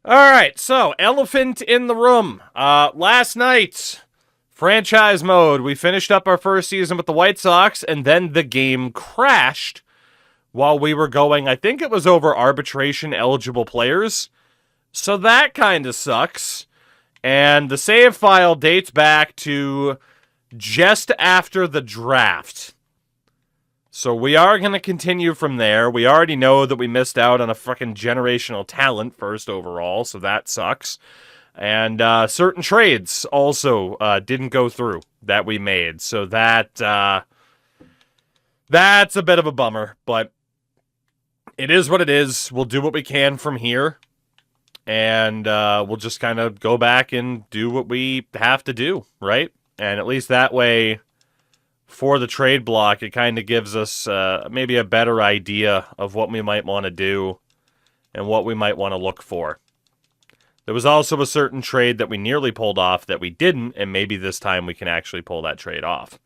All right, so elephant in the room. Last night, franchise mode. We finished up our first season with the White Sox, and then the game crashed while we were going. I think it was over arbitration eligible players. So that kind of sucks. And the save file dates back to just after the draft. So we are going to continue from there. We already know that we missed out on a fucking generational talent first overall, so that sucks. And certain trades also didn't go through that we made. So that's a bit of a bummer, but it is what it is. We'll do what we can from here. And we'll just kind of go back and do what we have to do, right? And at least that way, for the trade block, it kind of gives us maybe a better idea of what we might want to do and what we might want to look for. There was also a certain trade that we nearly pulled off that we didn't, and maybe this time we can actually pull that trade off.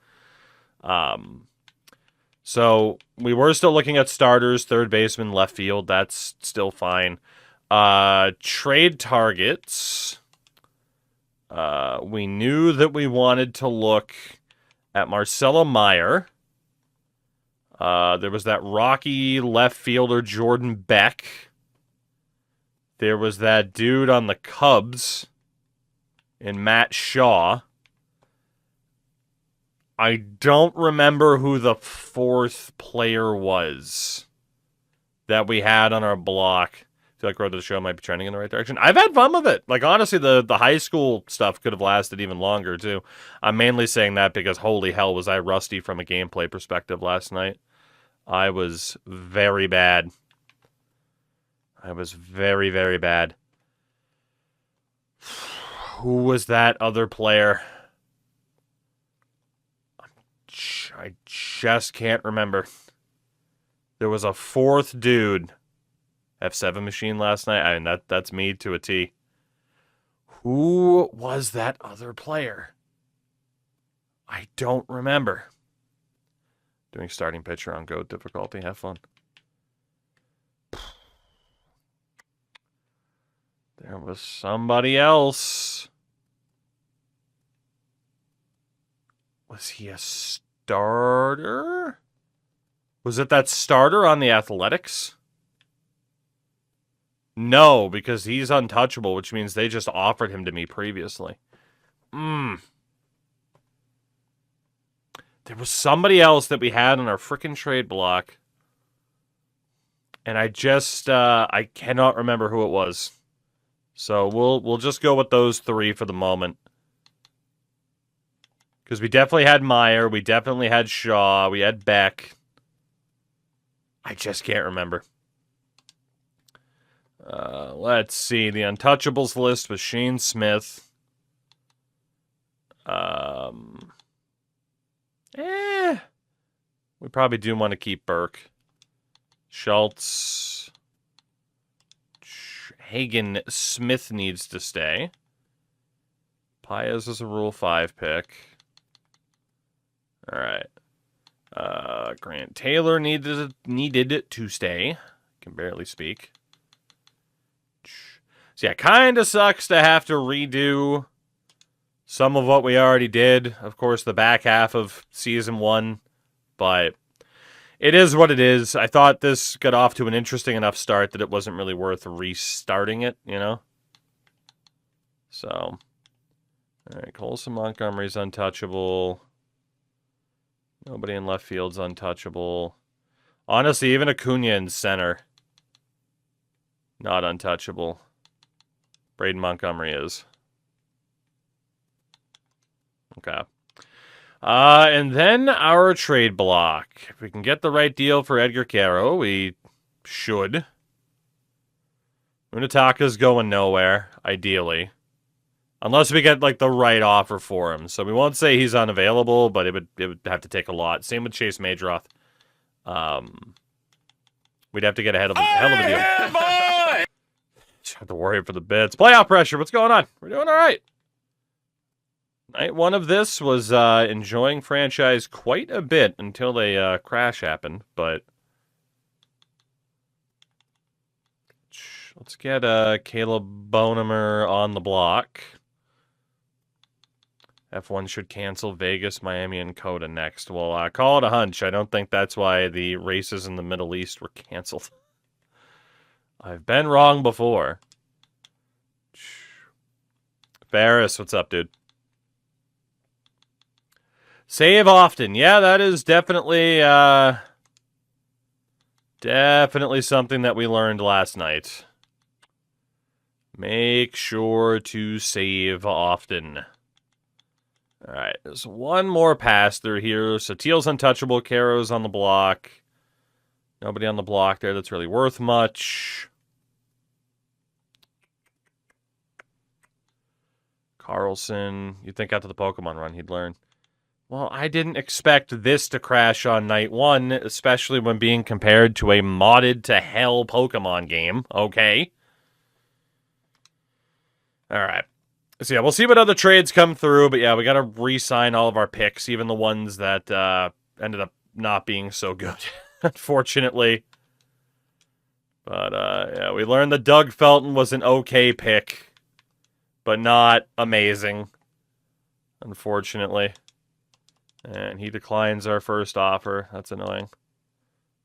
So we were still looking at starters, third baseman, left field. That's still fine. Trade targets. We knew that we wanted to look at Marcelo Meyer. There was that Rocky left fielder Jordan Beck. There was that dude on the Cubs in Matt Shaw. I don't remember who the fourth player was that we had on our block. I feel like Road to the Show might be trending in the right direction. I've had fun with it. Like, honestly, the high school stuff could have lasted even longer, too. I'm mainly saying that because, holy hell, was I rusty from a gameplay perspective last night. I was very bad. I was very, very bad. Who was that other player? I just can't remember. There was a fourth dude. F7 machine last night. I mean, that's me to a T. Who was that other player? I don't remember. Doing starting pitcher on GOAT difficulty. Have fun. There was somebody else. Was he a starter? Was it that starter on the Athletics? No, because he's untouchable, which means they just offered him to me previously. There was somebody else that we had on our frickin' trade block. And I just, I cannot remember who it was. So we'll just go with those three for the moment. Because we definitely had Meyer, we definitely had Shaw, we had Beck. I just can't remember. Let's see. The untouchables list was Shane Smith. We probably do want to keep Burke. Schultz. Hagen Smith needs to stay. Paez is a Rule 5 pick. All right. Grant Taylor needed to stay. Can barely speak. So yeah, kind of sucks to have to redo some of what we already did. Of course, the back half of Season 1. But it is what it is. I thought this got off to an interesting enough start that it wasn't really worth restarting it, you know? So, all right, Colson Montgomery's untouchable. Nobody in left field's untouchable. Honestly, even Acuna in center, not untouchable. Braden Montgomery is. Okay. And then our trade block. If we can get the right deal for Edgar Caro, we should. Munataka's going nowhere, ideally. Unless we get, like, the right offer for him. So we won't say he's unavailable, but it would have to take a lot. Same with Chase Maydroth. We'd have to get hell of a deal. Boy! Just have to worry for the bids. Playoff pressure. What's going on? We're doing all right. Night one of this was enjoying franchise quite a bit until a crash happened, but Let's get Caleb Bonemer on the block. F1 should cancel Vegas, Miami, and Coda next. Well, call it a hunch. I don't think that's why the races in the Middle East were canceled. I've been wrong before. Ferris, what's up, dude? Save often. Yeah, that is definitely definitely something that we learned last night. Make sure to save often. All right, there's one more pass through here. So Teal's untouchable, Caro's on the block. Nobody on the block there that's really worth much. Carlson, you'd think after the Pokemon run he'd learn. Well, I didn't expect this to crash on night one, especially when being compared to a modded to hell Pokemon game. Okay. All right. So yeah, we'll see what other trades come through, but yeah, we got to re-sign all of our picks, even the ones that ended up not being so good, unfortunately. But yeah, we learned that Doug Felton was an okay pick, but not amazing, unfortunately. And he declines our first offer. That's annoying.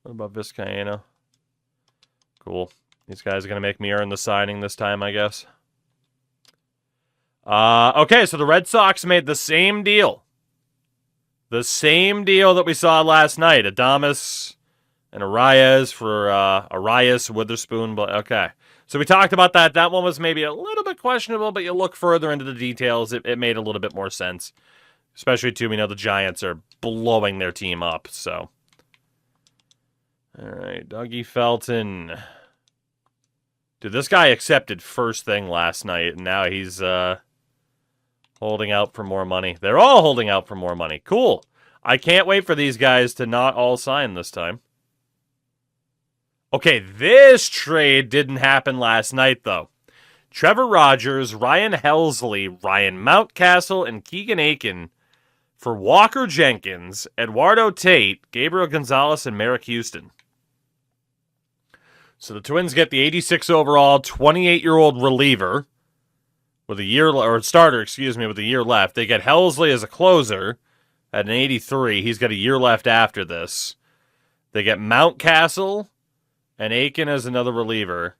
What about Vizcaíno? Cool. These guys are going to make me earn the signing this time, I guess. Okay, so the Red Sox made the same deal. The same deal that we saw last night. Adames and Arias for Arias, Witherspoon. But okay. So we talked about that. That one was maybe a little bit questionable, but you look further into the details, it made a little bit more sense. Especially, too, we know the Giants are blowing their team up, so. All right, Dougie Felton. Dude, this guy accepted first thing last night, and now he's holding out for more money. They're all holding out for more money. Cool. I can't wait for these guys to not all sign this time. Okay, this trade didn't happen last night, though. Trevor Rogers, Ryan Helsley, Ryan Mountcastle, and Keegan Aiken for Walker Jenkins, Eduardo Tate, Gabriel Gonzalez, and Merrick Houston. So the Twins get the 86 overall, 28-year-old reliever with a year, or starter, excuse me, with a year left. They get Helsley as a closer at an 83. He's got a year left after this. They get Mountcastle and Aiken as another reliever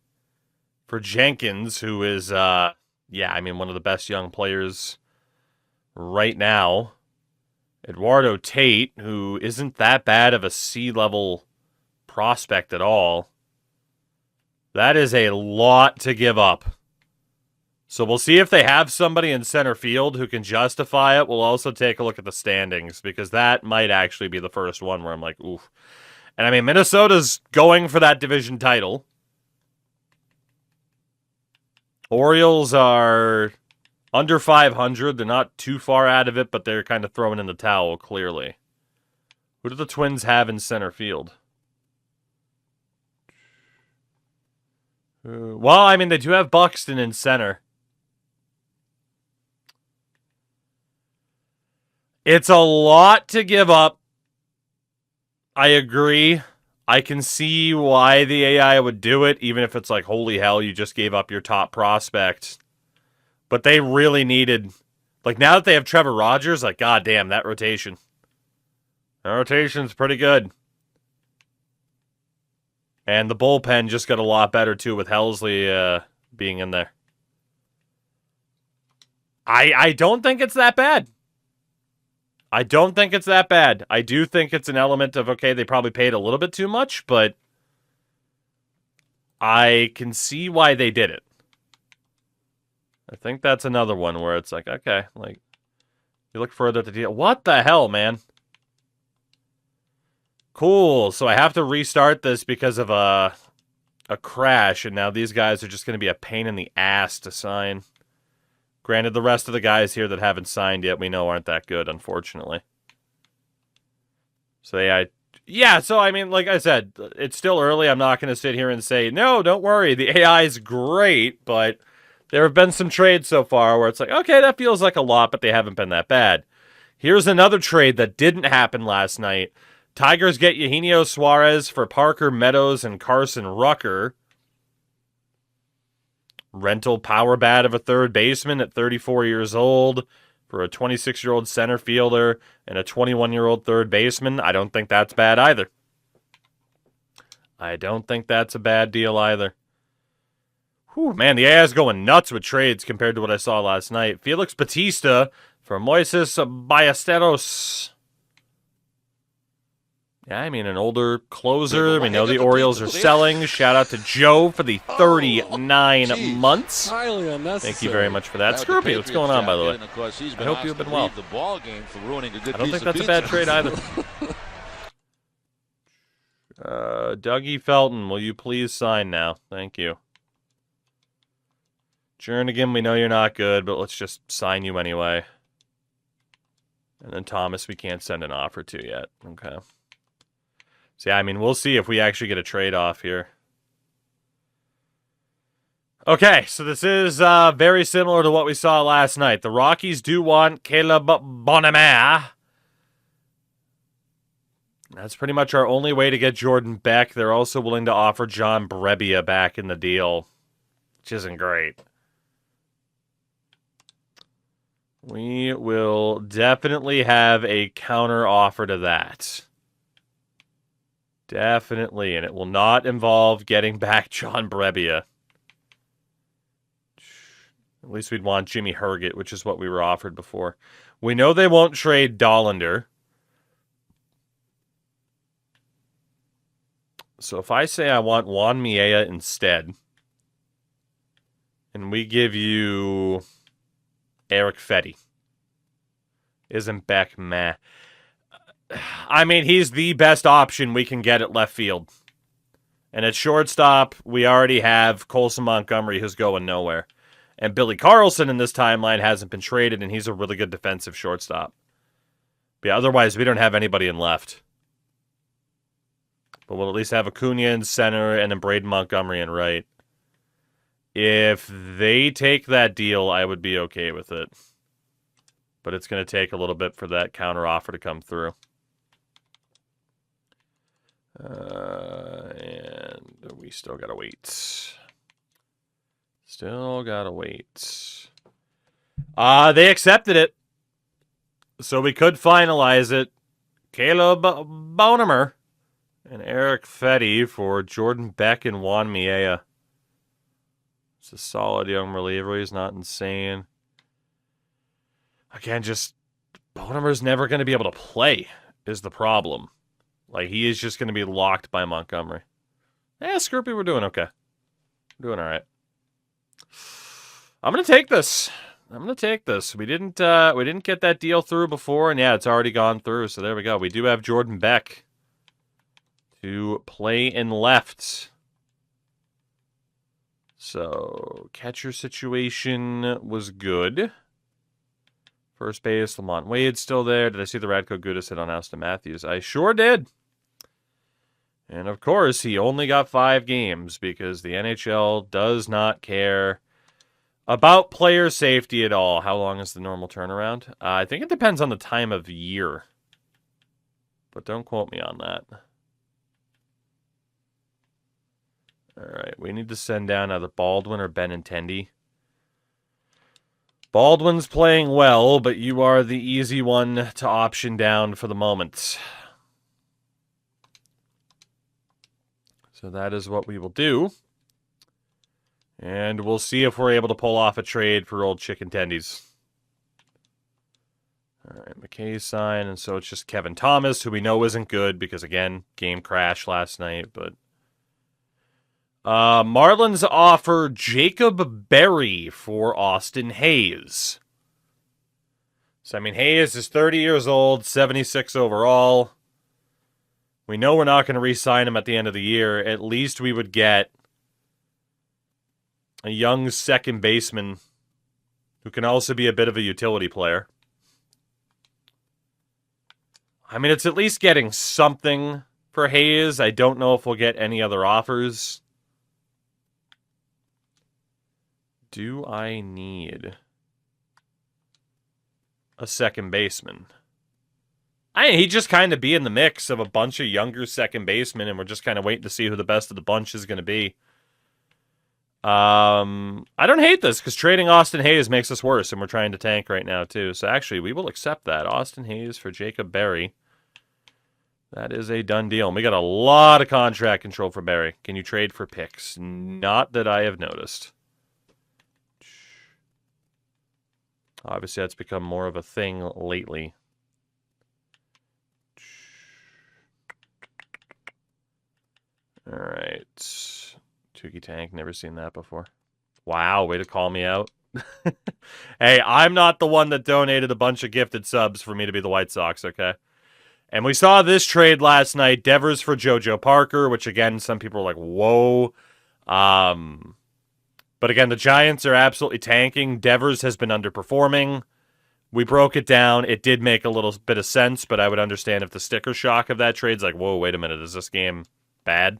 for Jenkins, who is, one of the best young players right now. Eduardo Tate, who isn't that bad of a C-level prospect at all. That is a lot to give up. So we'll see if they have somebody in center field who can justify it. We'll also take a look at the standings, because that might actually be the first one where I'm like, oof. And I mean, Minnesota's going for that division title. Orioles are under 500. They're not too far out of it, but they're kind of throwing in the towel, clearly. Who do the Twins have in center field? Well, I mean, they do have Buxton in center. It's a lot to give up. I agree. I can see why the AI would do it, even if it's like, holy hell, you just gave up your top prospect. But they really needed, like, now that they have Trevor Rogers, like, goddamn, that rotation. That rotation's pretty good. And the bullpen just got a lot better, too, with Helsley being in there. I don't think it's that bad. I don't think it's that bad. I do think it's an element of, okay, they probably paid a little bit too much, but I can see why they did it. I think that's another one where it's like, okay, like, you look further at the deal. What the hell, man? Cool. So I have to restart this because of a crash, and now these guys are just going to be a pain in the ass to sign. Granted, the rest of the guys here that haven't signed yet, we know aren't that good, unfortunately. So so I mean, like I said, it's still early. I'm not going to sit here and say, no, don't worry, the AI is great, but there have been some trades so far where it's like, okay, that feels like a lot, but they haven't been that bad. Here's another trade that didn't happen last night. Tigers get Eugenio Suarez for Parker Meadows and Carson Rucker. rental power bat of a third baseman at 34 years old for a 26-year-old center fielder and a 21-year-old third baseman. I don't think that's bad either. I don't think that's a bad deal either. Whew, man, the AI's going nuts with trades compared to what I saw last night. Felix Bautista for Moises Ballesteros. Yeah, I mean, an older closer. We know the Orioles are selling. Shout out to Joe for the 39 months. Thank you very much for that. Scroopy, what's going on, by the way? I hope you've been well. I don't think that's a bad trade either. Dougie Felton, will you please sign now? Thank you. Jernigan, we know you're not good, but let's just sign you anyway. And then Thomas, we can't send an offer to yet. Okay. So, yeah, I mean, we'll see if we actually get a trade-off here. Okay, so this is very similar to what we saw last night. The Rockies do want Caleb Bonamere. That's pretty much our only way to get Jordan Beck. They're also willing to offer John Brebbia back in the deal, which isn't great. We will definitely have a counter offer to that. Definitely, and it will not involve getting back John Brebbia. At least we'd want Jimmy Herget, which is what we were offered before. We know they won't trade Dollander. So if I say I want Juan Miella instead, and we give you Eric Fetty, isn't Beck meh? I mean, he's the best option we can get at left field. And at shortstop, we already have Colson Montgomery, who's going nowhere. And Billy Carlson in this timeline hasn't been traded, and he's a really good defensive shortstop. But yeah, otherwise, we don't have anybody in left. But we'll at least have Acuna in center and then Braden Montgomery in right. If they take that deal, I would be okay with it. But it's going to take a little bit for that counter offer to come through. And we still got to wait. Still got to wait. They accepted it. So we could finalize it. Caleb Bonamere and Eric Fetty for Jordan Beck and Juan Miella. It's a solid young reliever. He's not insane. Again, just Bonemer's never going to be able to play is the problem. Like, he is just going to be locked by Montgomery. Yeah, Scroopy, we're doing okay. We're doing all right. I'm going to take this. We didn't get that deal through before, and yeah, it's already gone through, so there we go. We do have Jordan Beck to play in left. So, catcher situation was good. First base, Lamont Wade's still there. Did I see the Radko Gudas hit on Austin Matthews? I sure did. And of course, he only got 5 games because the NHL does not care about player safety at all. How long is the normal turnaround? I think it depends on the time of year. But don't quote me on that. All right, we need to send down either Baldwin or Benintendi. Baldwin's playing well, but you are the easy one to option down for the moment. So that is what we will do. And we'll see if we're able to pull off a trade for old chicken tendies. All right, McKay sign, and so it's just Kevin Thomas, who we know isn't good because, again, game crash last night, but Marlins offer Jacob Berry for Austin Hayes. So, I mean, Hayes is 30 years old, 76 overall. We know we're not going to re-sign him at the end of the year. At least we would get a young second baseman who can also be a bit of a utility player. I mean, it's at least getting something for Hayes. I don't know if we'll get any other offers. Do I need a second baseman? He'd just kind of be in the mix of a bunch of younger second basemen, and we're just kind of waiting to see who the best of the bunch is going to be. I don't hate this because trading Austin Hayes makes us worse, and we're trying to tank right now too. So actually, we will accept that. Austin Hayes for Jacob Berry. That is a done deal. And we got a lot of contract control for Berry. Can you trade for picks? Not that I have noticed. Obviously, that's become more of a thing lately. All right. Tukey Tank, never seen that before. Wow, way to call me out. Hey, I'm not the one that donated a bunch of gifted subs for me to be the White Sox, okay? And we saw this trade last night, Devers for JoJo Parker, which again, some people were like, whoa. But again, the Giants are absolutely tanking. Devers has been underperforming. We broke it down. It did make a little bit of sense, but I would understand if the sticker shock of that trade's like, whoa, wait a minute, is this game bad?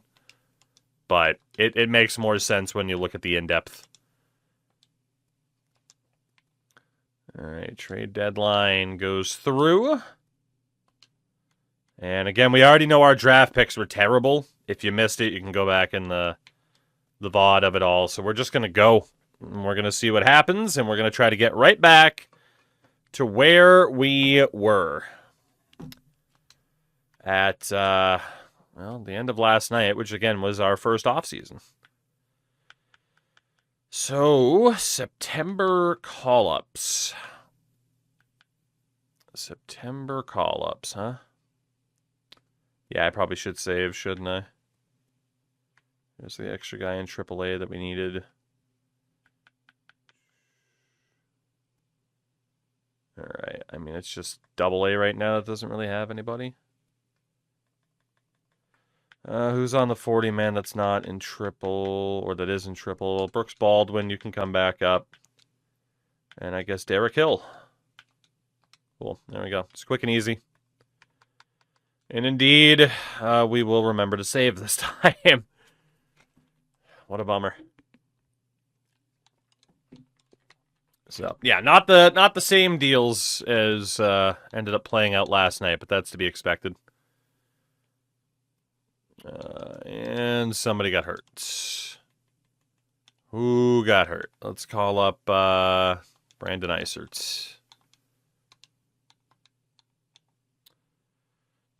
But it makes more sense when you look at the in-depth. All right, trade deadline goes through. And again, we already know our draft picks were terrible. If you missed it, you can go back in the VOD of it all. So we're just going to go. And we're going to see what happens, and we're going to try to get right back to where we were at, well, the end of last night, which again was our first offseason. So, September call-ups. September call-ups, huh? Yeah, I probably should save, shouldn't I? There's the extra guy in AAA that we needed. All right. I mean, it's just AA right now. It doesn't really have anybody. Who's on the 40 man that's not in triple, or that is in triple? Brooks Baldwin, you can come back up. And I guess Derek Hill. Cool. There we go. It's quick and easy. And indeed, we will remember to save this time. What a bummer. So yeah, not the same deals as ended up playing out last night, but that's to be expected. And somebody got hurt. Who got hurt? Let's call up Brandon Isert.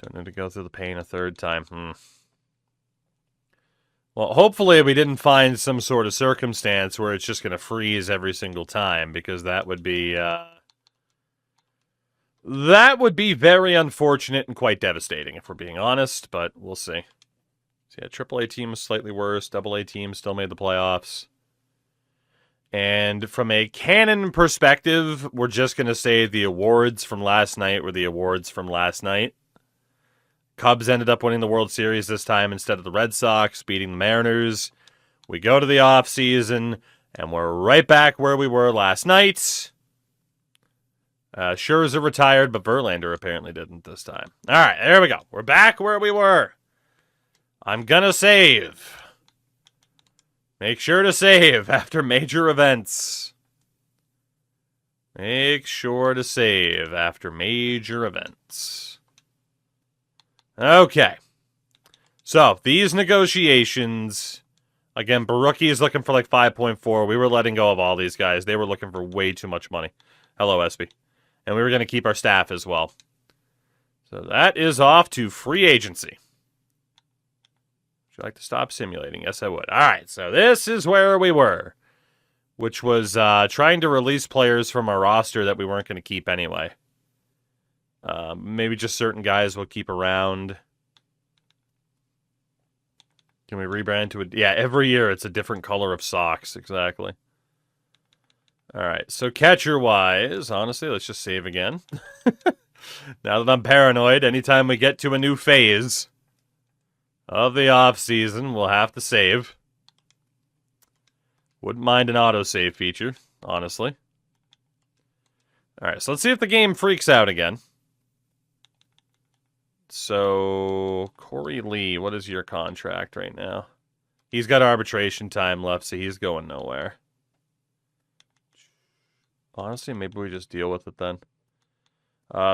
Don't need to go through the pain a third time. Well, hopefully we didn't find some sort of circumstance where it's just going to freeze every single time, because that would be very unfortunate and quite devastating, if we're being honest, but we'll see. So yeah, AAA team is slightly worse. AA team still made the playoffs. And from a canon perspective, we're just going to say the awards from last night were the awards from last night. Cubs ended up winning the World Series this time instead of the Red Sox, beating the Mariners. We go to the offseason, and we're right back where we were last night. Scherzer retired, but Verlander apparently didn't this time. All right, there we go. We're back where we were. I'm going to save. Make sure to save after major events. Make sure to save after major events. Okay. So, these negotiations, again, Barucki is looking for like 5.4. We were letting go of all these guys. They were looking for way too much money. Hello, SB. And we were going to keep our staff as well. So that is off to free agency. Would you like to stop simulating? Yes, I would. All right, so this is where we were, which was trying to release players from our roster that we weren't going to keep anyway. Maybe just certain guys we'll keep around. Can we rebrand to a... Yeah, every year it's a different color of socks. Exactly. All right, so catcher-wise, honestly, let's just save again. Now that I'm paranoid, anytime we get to a new phase of the offseason, we'll have to save. Wouldn't mind an autosave feature, honestly. All right, so let's see if the game freaks out again. So, Corey Lee, what is your contract right now? He's got arbitration time left, so he's going nowhere. Honestly, maybe we just deal with it then.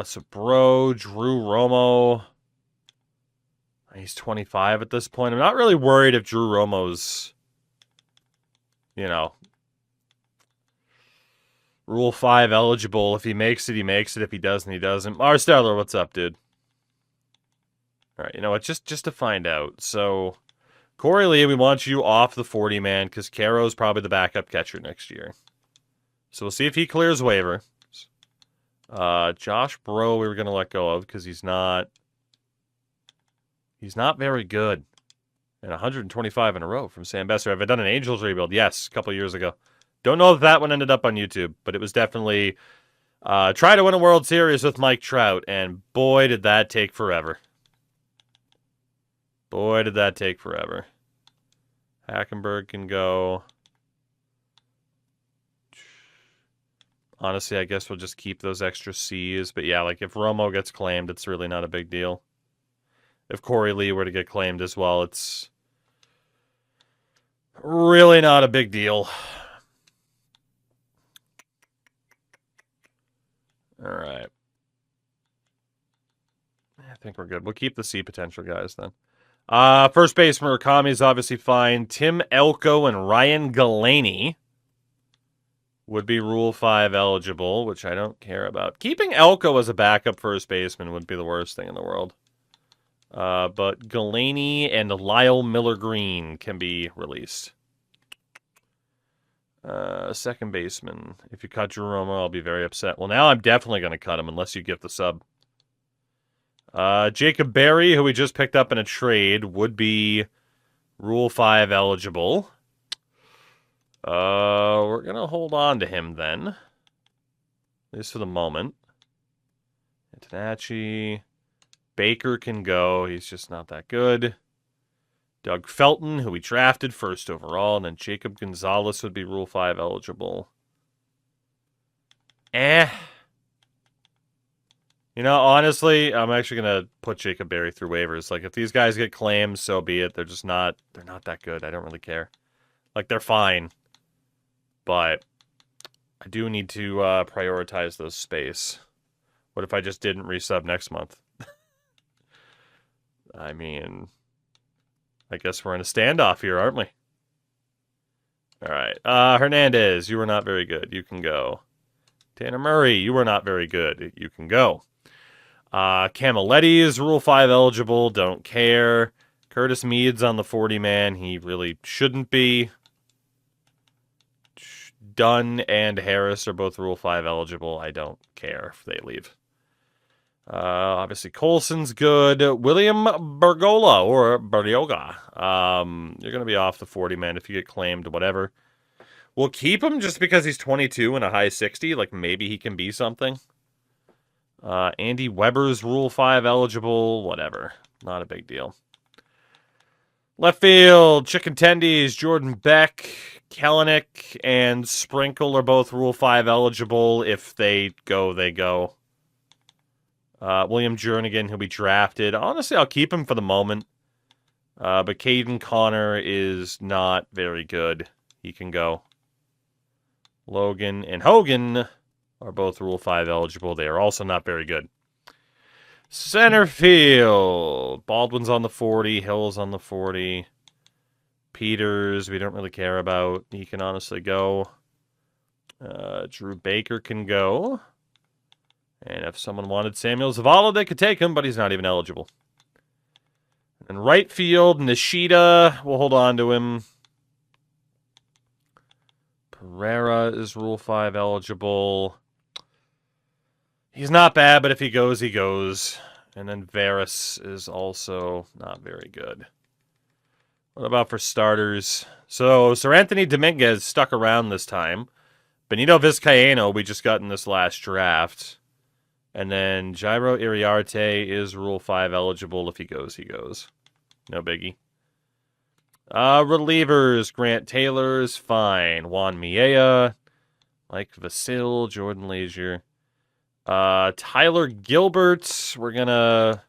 So, Bro, Drew Romo. He's 25 at this point. I'm not really worried if Drew Romo's you know, Rule 5 eligible. If he makes it, he makes it. If he doesn't, he doesn't. Marsteller, what's up, dude? All right, you know what? Just to find out. So, Corey Lee, we want you off the 40-man because Caro's probably the backup catcher next year. So we'll see if he clears waiver. Josh Bro, we were going to let go of because he's not very good. And 125 in a row from Sam Besser. Have I done an Angels rebuild? Yes, a couple years ago. Don't know if that one ended up on YouTube, but it was definitely try to win a World Series with Mike Trout, and boy, did that take forever. Boy, did that take forever. Hackenberg can go. Honestly, I guess we'll just keep those extra C's. But yeah, like if Romo gets claimed, it's really not a big deal. If Corey Lee were to get claimed as well, it's really not a big deal. All right. I think we're good. We'll keep the C potential guys then. First base Murakami is obviously fine. Tim Elko and Ryan Galaney would be Rule 5 eligible, which I don't care about. Keeping Elko as a backup first baseman would be the worst thing in the world. But Galaney and Lyle Miller-Green can be released. Second baseman. If you cut Romo, I'll be very upset. Well, now I'm definitely going to cut him unless you give the sub. Jacob Berry, who we just picked up in a trade, would be Rule 5 eligible. We're going to hold on to him then. At least for the moment. Antonacci. Baker can go. He's just not that good. Doug Felton, who we drafted first overall. And then Jacob Gonzalez would be Rule 5 eligible. You know, honestly, I'm actually going to put Jacob Berry through waivers. Like, if these guys get claims, so be it. They're not that good. I don't really care. Like, they're fine. But I do need to prioritize those space. What if I just didn't resub next month? I mean, I guess we're in a standoff here, aren't we? All right. Hernandez, you were not very good. You can go. Tanner Murray, you were not very good. You can go. Camilletti is Rule 5 eligible. Don't care. Curtis Meads on the 40-man. He really shouldn't be. Dunn and Harris are both Rule 5 eligible. I don't care if they leave. Obviously, Colson's good. William Bergola or Berlioga. You're going to be off the 40-man if you get claimed, whatever. We'll keep him just because he's 22 and a high 60. Like, maybe he can be something. Andy Weber's Rule 5 eligible. Whatever. Not a big deal. Left field, Chicken Tendies, Jordan Beck, Kellenick, and Sprinkle are both Rule 5 eligible. If they go, they go. William Jernigan, who'll be drafted. Honestly, I'll keep him for the moment. But Caden Connor is not very good. He can go. Logan and Hogan are both Rule 5 eligible. They are also not very good. Center field. Baldwin's on the 40. Hill's on the 40. Peters, we don't really care about. He can honestly go. Drew Baker can go. And if someone wanted Samuel Zavala, they could take him, but he's not even eligible. And right field, Nishida, we'll hold on to him. Pereira is Rule 5 eligible. He's not bad, but if he goes, he goes. And then Varys is also not very good. What about for starters? So, Sir Anthony Dominguez stuck around this time. Benito Vizcaíno, we just got in this last draft. And then Jairo Iriarte is Rule 5 eligible. If he goes, he goes. No biggie. Relievers, Grant Taylor is fine. Juan Miella, Mike Vasil, Jordan Lazier. Tyler Gilbert, we're going to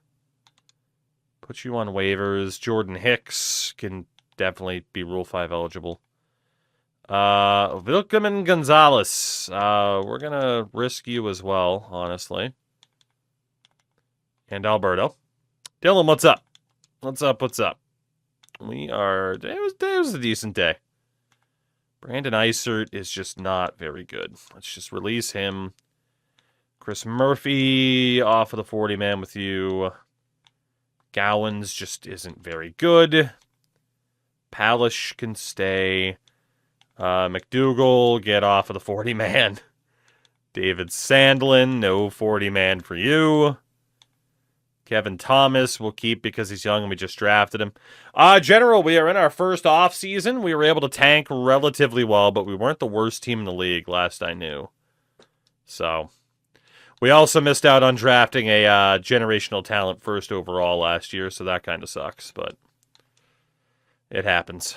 put you on waivers. Jordan Hicks can definitely be Rule 5 eligible. Vilkeman Gonzalez, we're going to risk you as well, honestly. And Alberto. Dylan, what's up? What's up? We are... Today was a decent day. Brandon Eisert is just not very good. Let's just release him. Chris Murphy off of the 40-man with you. Gowans just isn't very good. Palish can stay. McDougal, get off of the 40-man. David Sandlin, no 40-man for you. Kevin Thomas we'll keep because he's young and we just drafted him. General, we are in our first offseason. We were able to tank relatively well, but we weren't the worst team in the league last I knew. So, we also missed out on drafting a generational talent first overall last year, so that kind of sucks, but it happens.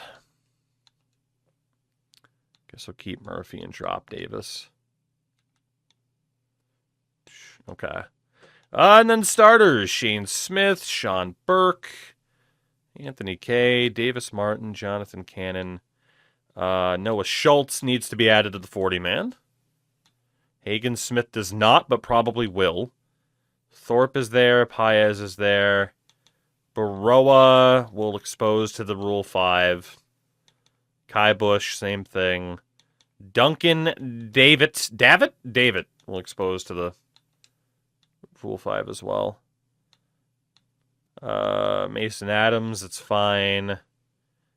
Guess we'll keep Murphy and drop Davis. Okay. And then starters, Shane Smith, Sean Burke, Anthony Kay, Davis Martin, Jonathan Cannon. Noah Schultz needs to be added to the 40-man. Hagen Smith does not, but probably will. Thorpe is there. Paez is there. Baroa will expose to the Rule 5. Kai Bush, same thing. Duncan David will expose to the Rule 5 as well. Mason Adams, it's fine.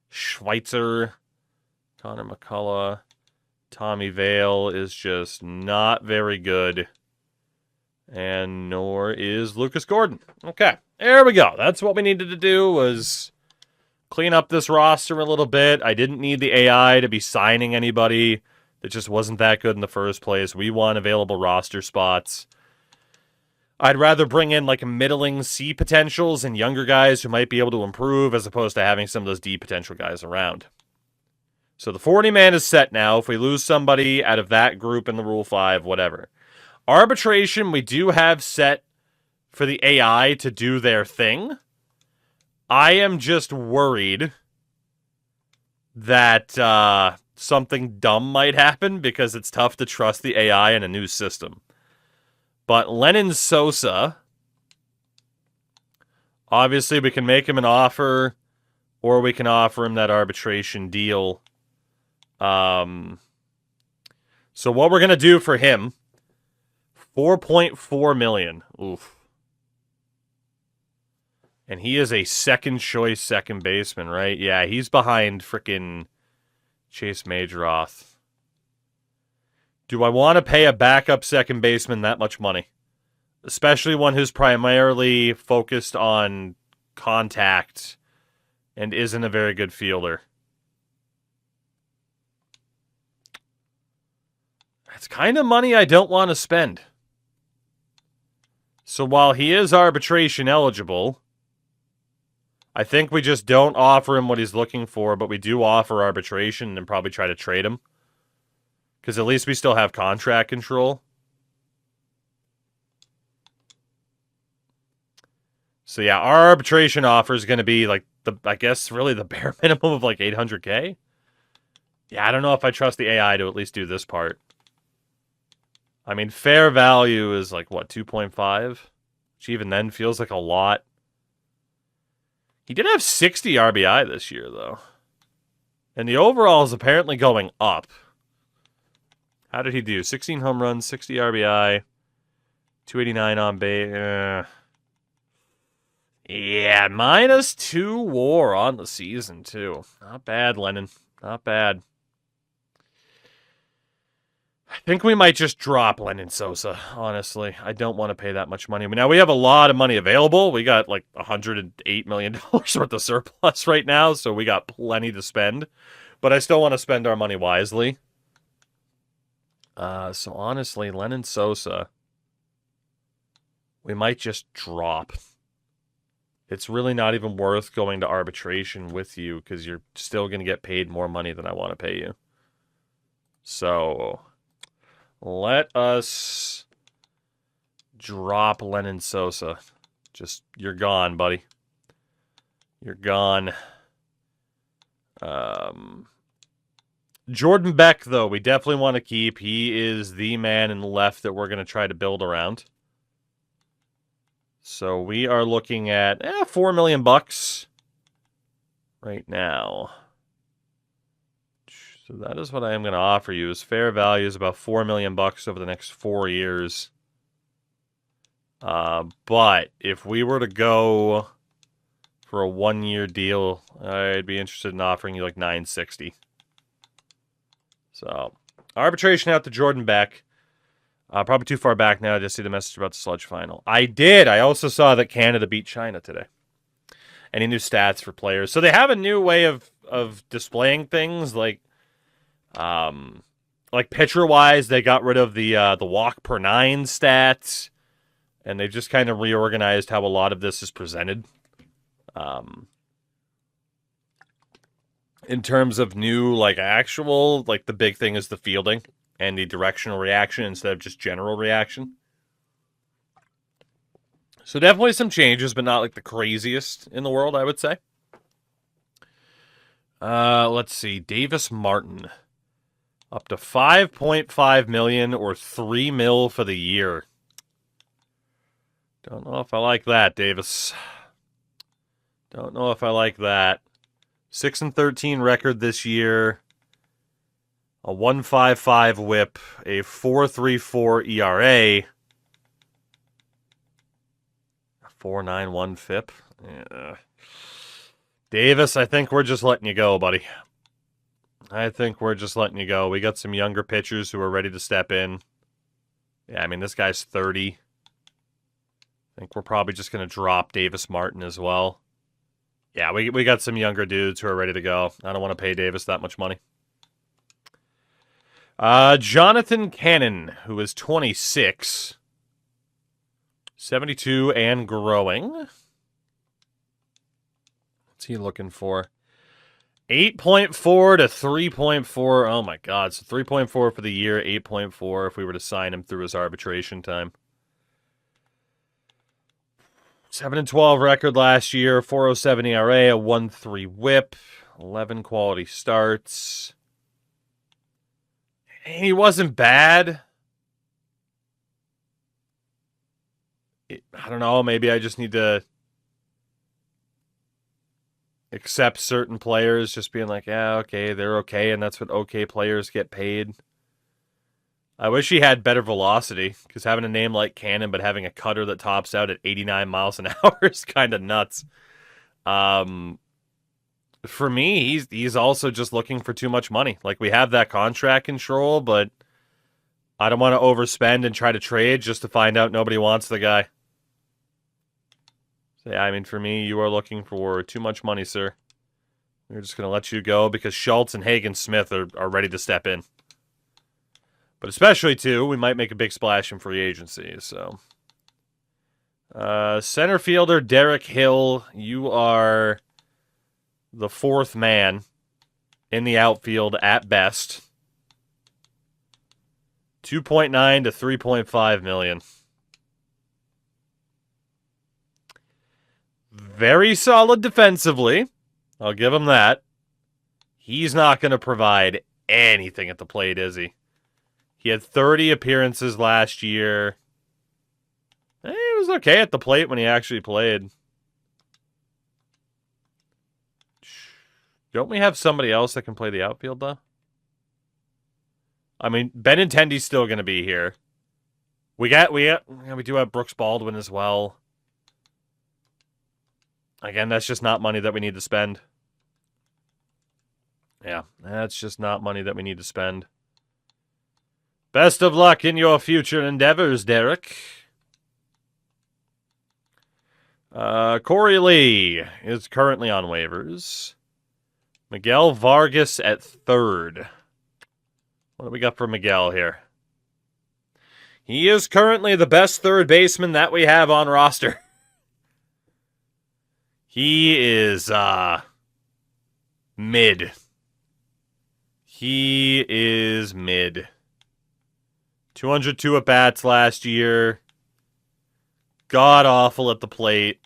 Schweitzer, Connor McCullough. Tommy Vale is just not very good. And nor is Lucas Gordon. Okay, there we go. That's what we needed to do, was clean up this roster a little bit. I didn't need the AI to be signing anybody that just wasn't that good in the first place. We want available roster spots. I'd rather bring in like middling C potentials and younger guys who might be able to improve as opposed to having some of those D potential guys around. So the 40-man is set now. If we lose somebody out of that group in the Rule 5, whatever. Arbitration, we do have set for the AI to do their thing. I am just worried that something dumb might happen because it's tough to trust the AI in a new system. But Lennon Sosa, obviously we can make him an offer or we can offer him that arbitration deal. So what we're going to do for him, $4.4 million. Oof. And he is a second choice second baseman, right? Yeah, he's behind frickin' Chase Majeroth. Do I want to pay a backup second baseman that much money? Especially one who's primarily focused on contact and isn't a very good fielder. That's kind of money I don't want to spend. So while he is arbitration eligible, I think we just don't offer him what he's looking for, but we do offer arbitration and probably try to trade him. Because at least we still have contract control. So yeah, our arbitration offer is going to be like, I guess really the bare minimum of like $800K. Yeah, I don't know if I trust the AI to at least do this part. I mean, fair value is like, what, 2.5? Which even then feels like a lot. He did have 60 RBI this year, though. And the overall is apparently going up. How did he do? 16 home runs, 60 RBI, 289 on base. Yeah, -2 WAR on the season, too. Not bad, Lennon. Not bad. I think we might just drop Lennon Sosa, honestly. I don't want to pay that much money. Now, we have a lot of money available. We got like $108 million worth of surplus right now, so we got plenty to spend. But I still want to spend our money wisely. So honestly, Lennon Sosa, we might just drop. It's really not even worth going to arbitration with you because you're still going to get paid more money than I want to pay you. So let us drop Lennon Sosa. Just, you're gone, buddy. You're gone. Jordan Beck, though, we definitely want to keep. He is the man in the left that we're going to try to build around. So we are looking at $4 million right now. So that is what I am going to offer you. His fair value is about $4 million over the next 4 years. But if we were to go for a 1-year deal, I'd be interested in offering you like $960. So, arbitration out to Jordan Beck. Probably too far back now. I just see the message about the sludge final. I did. I also saw that Canada beat China today. Any new stats for players? So they have a new way of displaying things, like pitcher wise, they got rid of the walk per 9 stats, and they've just kind of reorganized how a lot of this is presented. In terms of new, the big thing is the fielding and the directional reaction instead of just general reaction. So definitely some changes, but not like the craziest in the world, I would say. Let's see. Davis Martin. Up to $5.5 million or $3 million for the year. Don't know if I like that, Davis. Don't know if I like that. 6-13 record this year. A 1.55 whip. A 4.34 ERA. 4.91 FIP. Yeah. Davis, I think we're just letting you go, buddy. I think we're just letting you go. We got some younger pitchers who are ready to step in. Yeah, I mean, this guy's 30. I think we're probably just going to drop Davis Martin as well. Yeah, we got some younger dudes who are ready to go. I don't want to pay Davis that much money. Jonathan Cannon, who is 26. 72 and growing. What's he looking for? 8.4 to 3.4. Oh my God. So 3.4 for the year, 8.4 if we were to sign him through his arbitration time. 7-12 record last year, 4.07 ERA, a 1.3 whip, 11 quality starts. He wasn't bad. I don't know, maybe I just need to accept certain players just being like, yeah, okay, they're okay, and that's what okay players get paid. I wish he had better velocity, because having a name like Cannon but having a cutter that tops out at 89 miles an hour is kind of nuts. For me, he's also just looking for too much money. Like, we have that contract control, but I don't want to overspend and try to trade just to find out nobody wants the guy. So, yeah, I mean, for me, you are looking for too much money, sir. We're just going to let you go because Schultz and Hagen Smith are ready to step in. But especially, too, we might make a big splash in free agency. So, center fielder Derek Hill, you are the 4th man in the outfield at best. 2.9 to 3.5 million. Very solid defensively. I'll give him that. He's not going to provide anything at the plate, is he? He had 30 appearances last year. He was okay at the plate when he actually played. Don't we have somebody else that can play the outfield, though? I mean, Benintendi's still going to be here. We do have Brooks Baldwin as well. Again, that's just not money that we need to spend. Yeah, that's just not money that we need to spend. Best of luck in your future endeavors, Derek. Corey Lee is currently on waivers. Miguel Vargas at 3rd. What do we got for Miguel here? He is currently the best third baseman that we have on roster. He is, mid. He is mid. 202 at-bats last year. God-awful at the plate.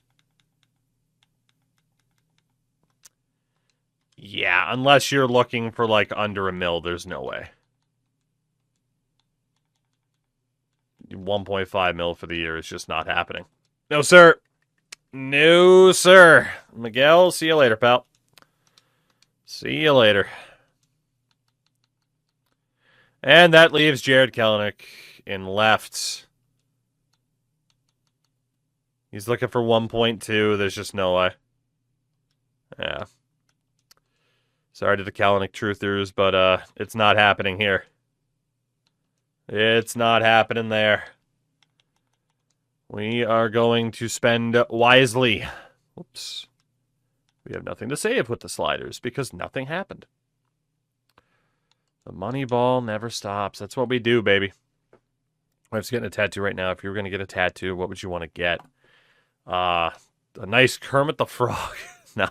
Yeah, unless you're looking for, like, under $1 million, there's no way. 1.5 million for the year is just not happening. No, sir. No, sir. Miguel, see you later, pal. See you later. And that leaves Jared Kelenic in left. He's looking for 1.2. There's just no way. Yeah. Sorry to the Kelenic truthers, but it's not happening here. It's not happening there. We are going to spend wisely. Oops. We have nothing to save with the sliders because nothing happened. The money ball never stops. That's what we do, baby. I'm just getting a tattoo right now. If you were going to get a tattoo, what would you want to get? A nice Kermit the Frog. No.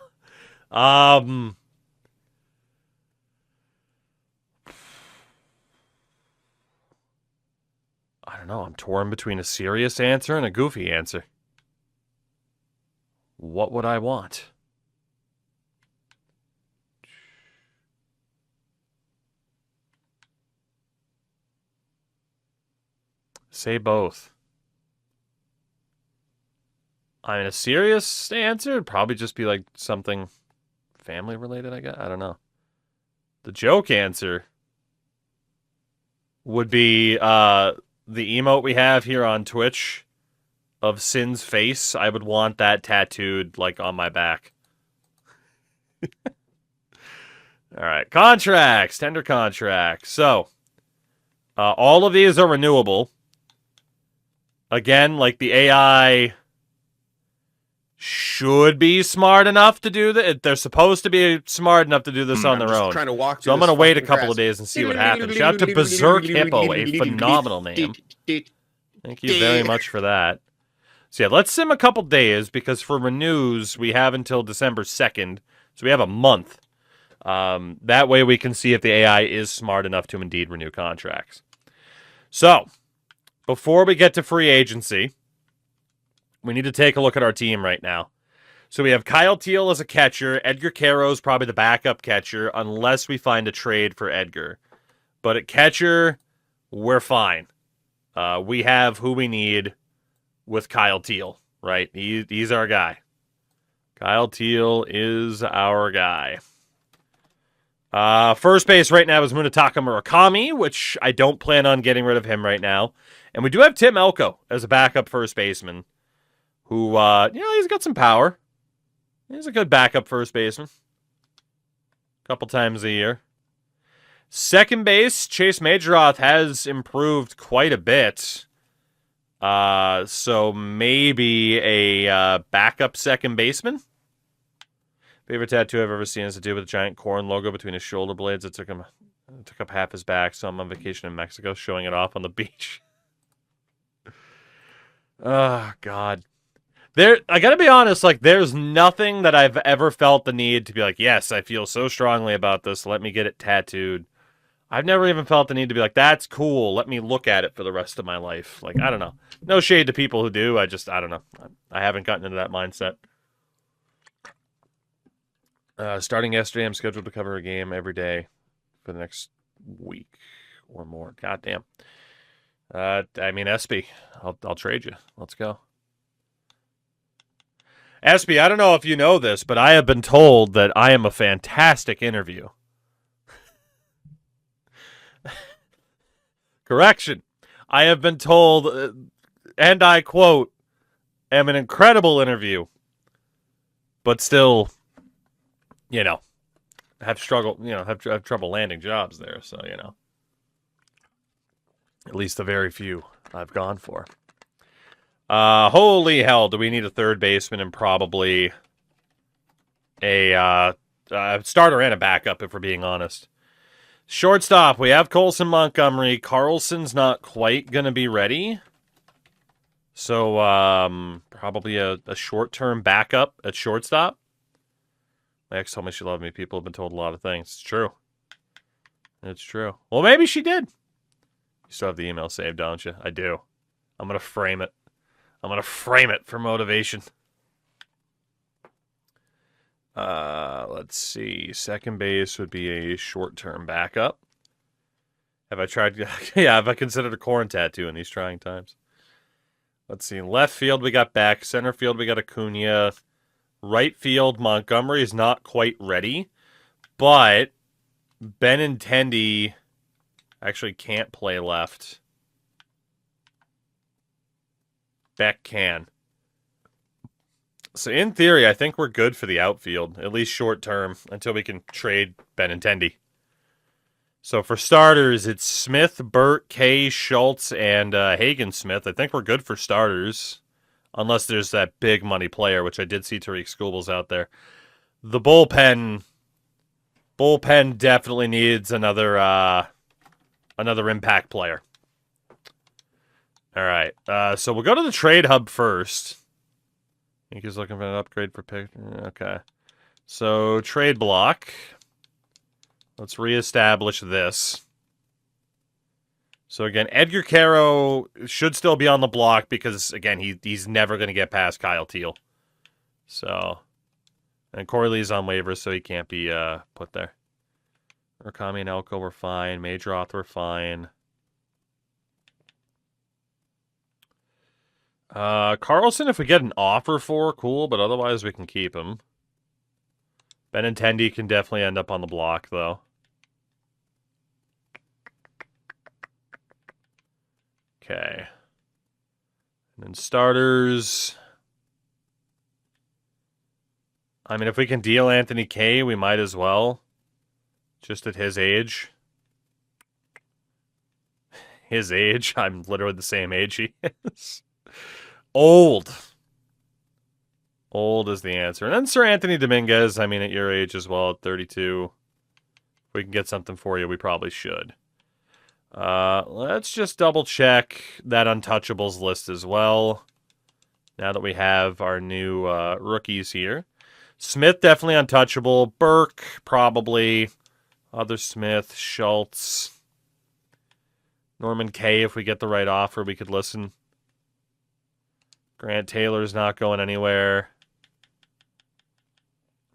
I don't know. I'm torn between a serious answer and a goofy answer. What would I want? Say both. I mean, a serious answer would probably just be like something family related, I guess. I don't know. The joke answer would be the emote we have here on Twitch of Sin's face. I would want that tattooed like on my back. All right, contracts, tender contracts. So, all of these are renewable. Again, like the AI should be smart enough to do that. They're supposed to be smart enough to do this on their own. Trying to walk so I'm going to wait a couple of days and see what happens. Shout out to Berserk Hippo, a phenomenal name. Thank you very much for that. So yeah, let's sim a couple days because for renews, we have until December 2nd. So we have a month. That way we can see if the AI is smart enough to indeed renew contracts. So, before we get to free agency, we need to take a look at our team right now. So we have Kyle Teal as a catcher. Edgar Caro's probably the backup catcher unless we find a trade for Edgar. But at catcher, we're fine. We have who we need with Kyle Teal, right? He's our guy. Kyle Teal is our guy. First base right now is Munetaka Murakami, which I don't plan on getting rid of him right now. And we do have Tim Elko as a backup first baseman who, he's got some power. He's a good backup first baseman. A couple times a year. Second base, Chase Majeroth has improved quite a bit. So maybe a backup second baseman. Favorite tattoo I've ever seen is a dude with a giant corn logo between his shoulder blades. It took up half his back, so I'm on vacation in Mexico showing it off on the beach. Oh, God. I gotta be honest, like, there's nothing that I've ever felt the need to be like, yes, I feel so strongly about this, let me get it tattooed. I've never even felt the need to be like, that's cool, let me look at it for the rest of my life. Like, I don't know. No shade to people who do, I don't know. I haven't gotten into that mindset. Starting yesterday, I'm scheduled to cover a game every day for the next week or more. God damn. SB, I'll trade you. Let's go. SB, I don't know if you know this, but I have been told that I am a fantastic interview. Correction. I have been told, and I quote, am an incredible interview, but still, have struggled, have trouble landing jobs there. So, at least the very few I've gone for. Holy hell, do we need a third baseman and probably a starter and a backup, if we're being honest. Shortstop, we have Colson Montgomery. Carlson's not quite going to be ready. So, probably a short-term backup at shortstop. My ex told me she loved me. People have been told a lot of things. It's true. It's true. Well, maybe she did. You still have the email saved, don't you? I do. I'm going to frame it. I'm going to frame it for motivation. Let's see. Second base would be a short-term backup. Have I tried? Yeah, have I considered a corn tattoo in these trying times? Let's see. Left field, we got Beck. Center field, we got Acuna. Right field, Montgomery is not quite ready. But Benintendi Actually can't play left. Beck can. So in theory, I think we're good for the outfield, at least short term, until we can trade Benintendi. So for starters, it's Smith, Burt, Kay, Schultz, and Hagen Smith. I think we're good for starters, unless there's that big money player, which I did see Tariq Skubals out there. The bullpen definitely needs another impact player. All right, so we'll go to the trade hub first. I think he's looking for an upgrade for pick. Okay. So, trade block. Let's reestablish this. So, again, Edgar Caro should still be on the block because, again, he's never going to get past Kyle Teal. So, and Corey Lee's on waivers, so he can't be put there. Urkami and Elko were fine. Majoroth were fine. Carlson, if we get an offer for, cool, but otherwise we can keep him. Benintendi can definitely end up on the block, though. Okay. And then starters. I mean, if we can deal Anthony Kay, we might as well. Just at his age. His age? I'm literally the same age he is. Old is the answer. And then Sir Anthony Dominguez, I mean, at your age as well, at 32. If we can get something for you, we probably should. Let's just double check that untouchables list as well. Now that we have our new rookies here. Smith, definitely untouchable. Burke, probably. Other Smith, Schultz. Norman Kay, if we get the right offer, we could listen. Grant Taylor's not going anywhere.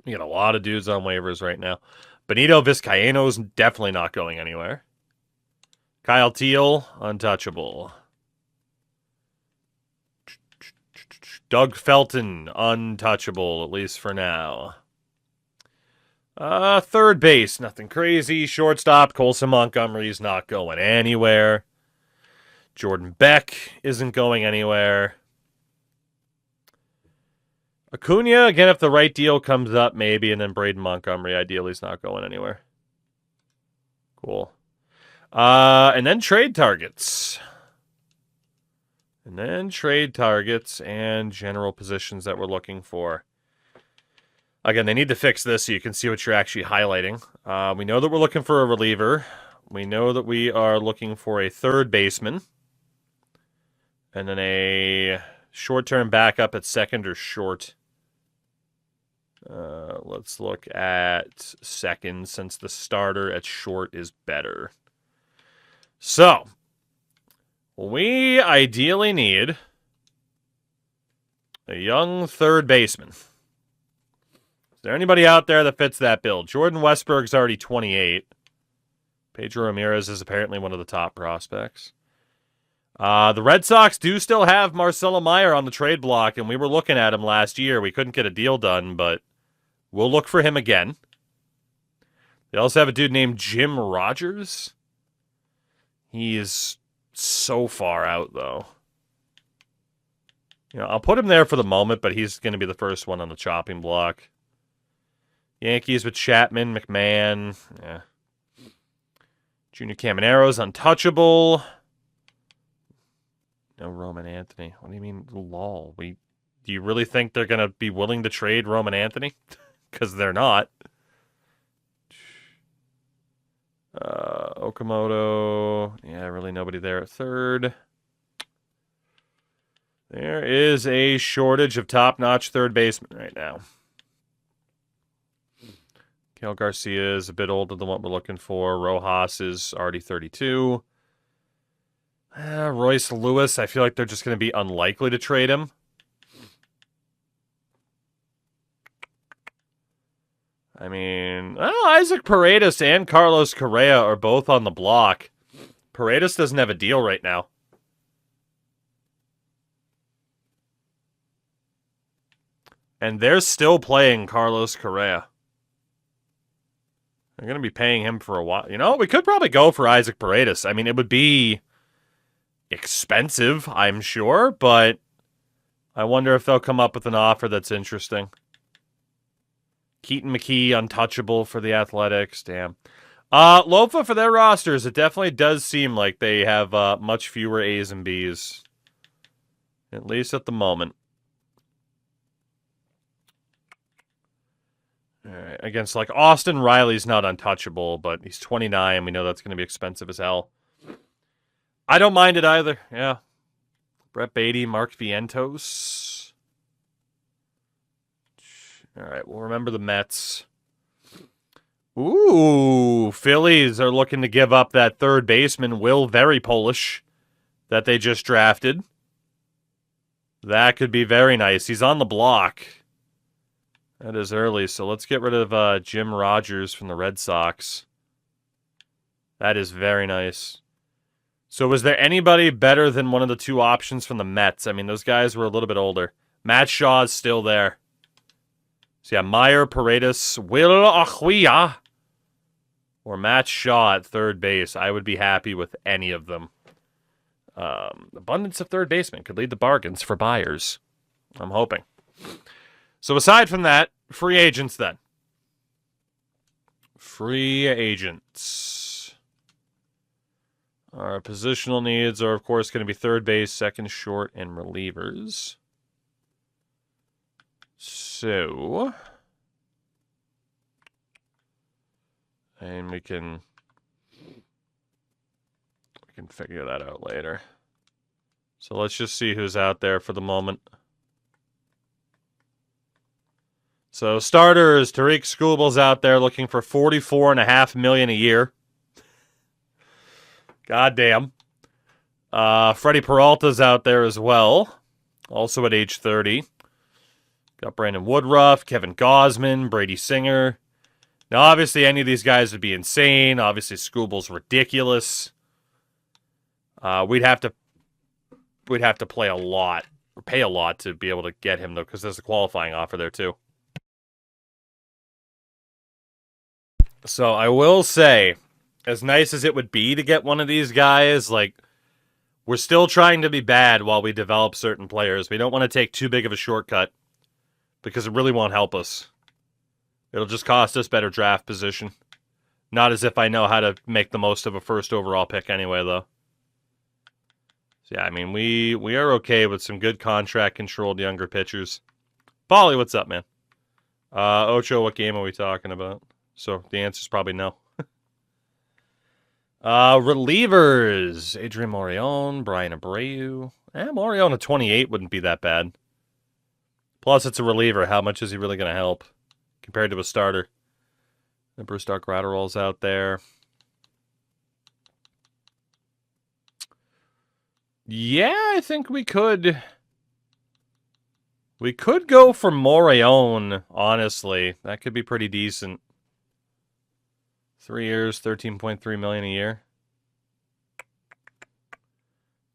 We got a lot of dudes on waivers right now. Benito Vizcaino's definitely not going anywhere. Kyle Teal, untouchable. Doug Felton, untouchable, at least for now. Third base, nothing crazy. Shortstop, Colson Montgomery's not going anywhere. Jordan Beck isn't going anywhere. Acuna, again, if the right deal comes up, maybe, and then Braden Montgomery, ideally, is not going anywhere. Cool. And then trade targets. And general positions that we're looking for. Again, they need to fix this so you can see what you're actually highlighting. We know that we're looking for a reliever. We know that we are looking for a third baseman. And then a short-term backup at second or short. Let's look at second since the starter at short is better. So, we ideally need a young third baseman. Is there anybody out there that fits that bill? Jordan Westberg's already 28. Pedro Ramirez is apparently one of the top prospects. The Red Sox do still have Marcelo Meyer on the trade block, and we were looking at him last year. We couldn't get a deal done, but we'll look for him again. They also have a dude named Jim Rogers. He is so far out, though. You know, I'll put him there for the moment, but he's going to be the first one on the chopping block. Yankees with Chapman, McMahon. Yeah. Junior Camanero's untouchable. No Roman Anthony. What do you mean, lol? Do you really think they're going to be willing to trade Roman Anthony? Because they're not. Okamoto. Yeah, really nobody there at third. There is a shortage of top-notch third baseman right now. Kale Garcia is a bit older than what we're looking for. Rojas is already 32. Royce Lewis, I feel like they're just going to be unlikely to trade him. I mean, Isaac Paredes and Carlos Correa are both on the block. Paredes doesn't have a deal right now. And they're still playing Carlos Correa. They're going to be paying him for a while. You know, we could probably go for Isaac Paredes. I mean, it would be expensive, I'm sure, but I wonder if they'll come up with an offer that's interesting. Keaton McKee, untouchable for the Athletics. Damn. Lofa for their rosters, it definitely does seem like they have much fewer A's and B's. At least at the moment. All right, against, like, Austin Riley's not untouchable, but he's 29. We know that's going to be expensive as hell. I don't mind it either, yeah. Brett Beatty, Mark Vientos. All right, we'll remember the Mets. Ooh, Phillies are looking to give up that third baseman, Will Very Polish, that they just drafted. That could be very nice. He's on the block. That is early, so let's get rid of Jim Rogers from the Red Sox. That is very nice. So was there anybody better than one of the two options from the Mets? I mean, those guys were a little bit older. Matt Shaw's still there. So yeah, Meyer, Paredes, Will Achuya, or Matt Shaw at third base. I would be happy with any of them. Abundance of third basemen could lead the bargains for buyers. I'm hoping. So aside from that, free agents then. Free agents. Our positional needs are, of course, going to be third base, second, short, and relievers. So, and we can figure that out later. So let's just see who's out there for the moment. So starters, Tariq Skubal's out there looking for $44.5 million a year. Goddamn. Freddie Peralta's out there as well, also at age 30. Got Brandon Woodruff, Kevin Gausman, Brady Singer. Now, obviously, any of these guys would be insane. Obviously, Skubal's ridiculous. We'd have to play a lot, or pay a lot to be able to get him, though, because there's a qualifying offer there, too. So, I will say, as nice as it would be to get one of these guys, like, we're still trying to be bad while we develop certain players. We don't want to take too big of a shortcut, because it really won't help us. It'll just cost us better draft position. Not as if I know how to make the most of a first overall pick anyway, though. So yeah, I mean, we are okay with some good contract-controlled younger pitchers. Polly, what's up, man? Ocho, what game are we talking about? So the answer's probably no. Relievers. Adrian Morion, Brian Abreu. Morion at 28 wouldn't be that bad. Plus, it's a reliever. How much is he really going to help compared to a starter? And Bruce Dark Gratterall's out there. Yeah, I think we could. We could go for Morion, honestly. That could be pretty decent. 3 years, $13.3 million a year.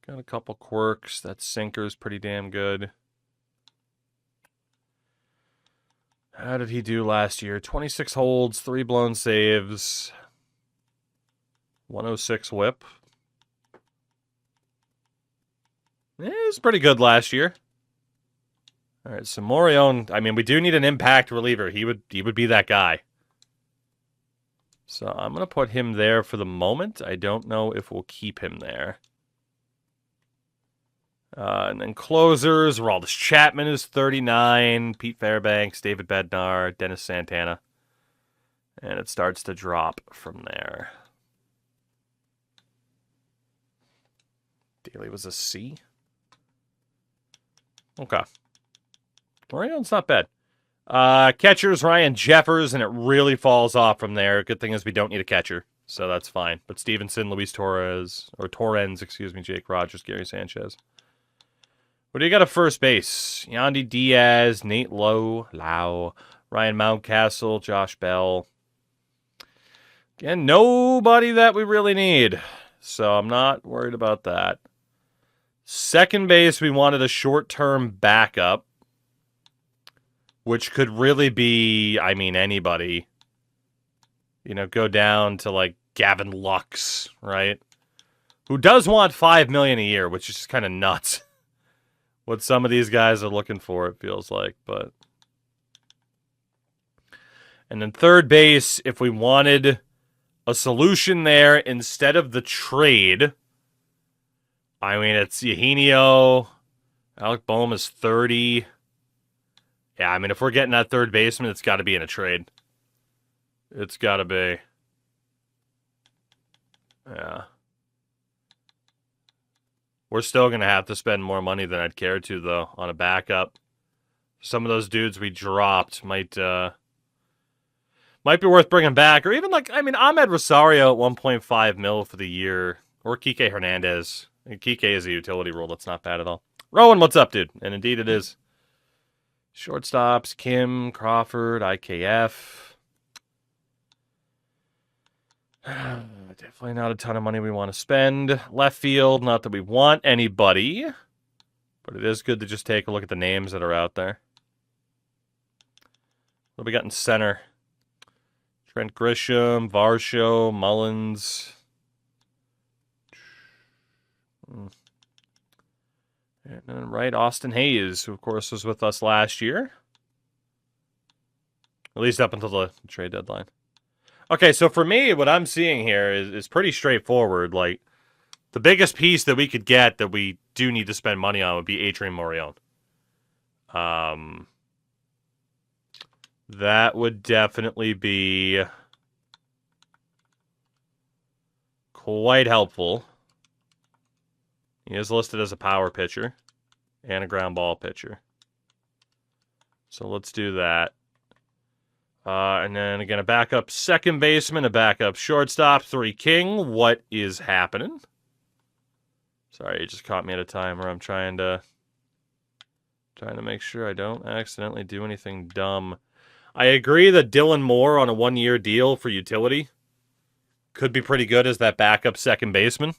Got a couple quirks. That sinker's pretty damn good. How did he do last year? 26 holds, 3 blown saves, 106 whip. Yeah, it was pretty good last year. All right, so Morion, I mean, we do need an impact reliever. He would be that guy. So I'm going to put him there for the moment. I don't know if we'll keep him there. And then closers, Aroldis Chapman is 39, Pete Fairbanks, David Bednar, Dennis Santana. And it starts to drop from there. Daly was a C. Okay. Morion's not bad. Catchers, Ryan Jeffers, and it really falls off from there. Good thing is we don't need a catcher, so that's fine. But Stevenson, Luis Torrens, Jake Rogers, Gary Sanchez. What do you got at first base? Yandy Diaz, Nate Lau, Ryan Mountcastle, Josh Bell. Again, nobody that we really need, so I'm not worried about that. Second base, we wanted a short-term backup, which could really be, I mean, anybody. go down to like Gavin Lux, right? Who does want $5 million a year, which is just kind of nuts. What some of these guys are looking for, it feels like, but. And then third base, if we wanted a solution there instead of the trade, I mean, it's Eugenio. Alec Boehm is 30. Yeah, I mean, if we're getting that third baseman, it's got to be in a trade. It's got to be. Yeah. We're still going to have to spend more money than I'd care to, though, on a backup. Some of those dudes we dropped might be worth bringing back. Or even, like, I mean, Ahmed Rosario at 1.5 mil for the year. Or Kike Hernandez. Kike is a utility role. That's not bad at all. Rowan, what's up, dude? And indeed it is. Shortstops, Kim, Crawford, IKF. Definitely not a ton of money we want to spend. Left field, not that we want anybody. But it is good to just take a look at the names that are out there. What do we got in center? Trent Grisham, Varsho, Mullins. And then right, Austin Hayes, who of course was with us last year. At least up until the trade deadline. Okay, so for me, what I'm seeing here is pretty straightforward. Like, the biggest piece that we could get that we do need to spend money on would be Adrian Morejon. That would definitely be quite helpful. He is listed as a power pitcher and a ground ball pitcher. So let's do that. And then again, a backup second baseman, a backup shortstop, 3 king. What is happening? Sorry, it just caught me at a time where I'm trying to make sure I don't accidentally do anything dumb. I agree that Dylan Moore on a 1-year deal for utility could be pretty good as that backup second baseman.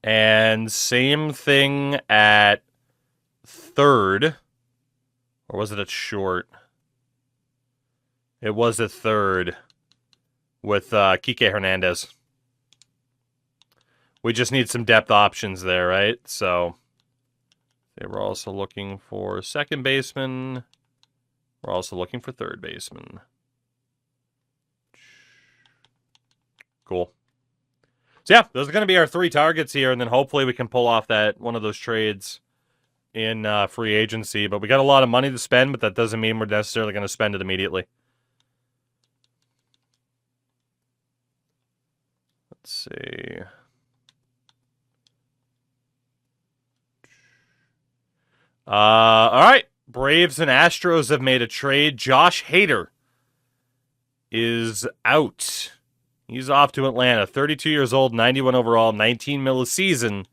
And same thing at third. Or was it at short? It was at third with Kike Hernandez. We just need some depth options there, right? So they were also looking for second baseman. We're also looking for third baseman. Cool. So yeah, those are going to be our 3 targets here, and then hopefully we can pull off that one of those trades in free agency. But we got a lot of money to spend, but that doesn't mean we're necessarily going to spend it immediately. Let's see. All right. Braves and Astros have made a trade. Josh Hader is out. He's off to Atlanta. 32 years old, 91 overall, 19 mil a season.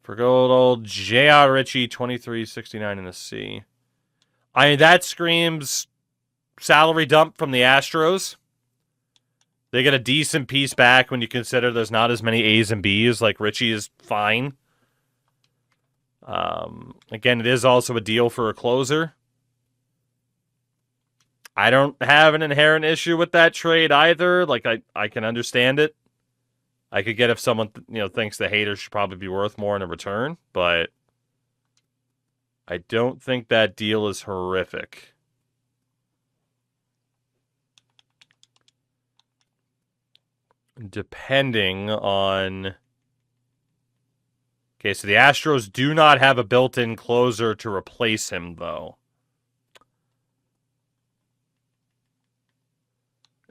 For good old J.R. Ritchie, 23.69 in the C. I mean, that screams salary dump from the Astros. They get a decent piece back when you consider there's not as many A's and B's. Like, Ritchie is fine. Again, it is also a deal for a closer. I don't have an inherent issue with that trade either. Like, I can understand it. I could get if someone thinks the Hader should probably be worth more in a return, but I don't think that deal is horrific. Depending on... Okay, so the Astros do not have a built-in closer to replace him, though.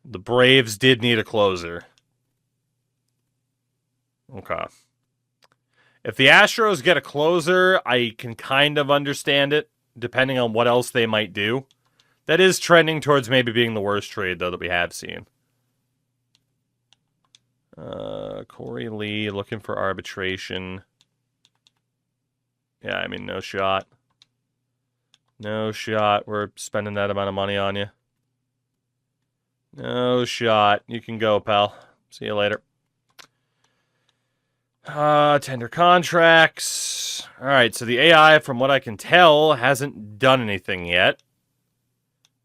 The Braves did need a closer. Okay. If the Astros get a closer, I can kind of understand it, depending on what else they might do. That is trending towards maybe being the worst trade, though, that we have seen. Corey Lee looking for arbitration. Yeah, I mean, no shot. No shot. We're spending that amount of money on you. No shot. You can go, pal. See you later. Tender contracts. All right, so the AI, from what I can tell, hasn't done anything yet.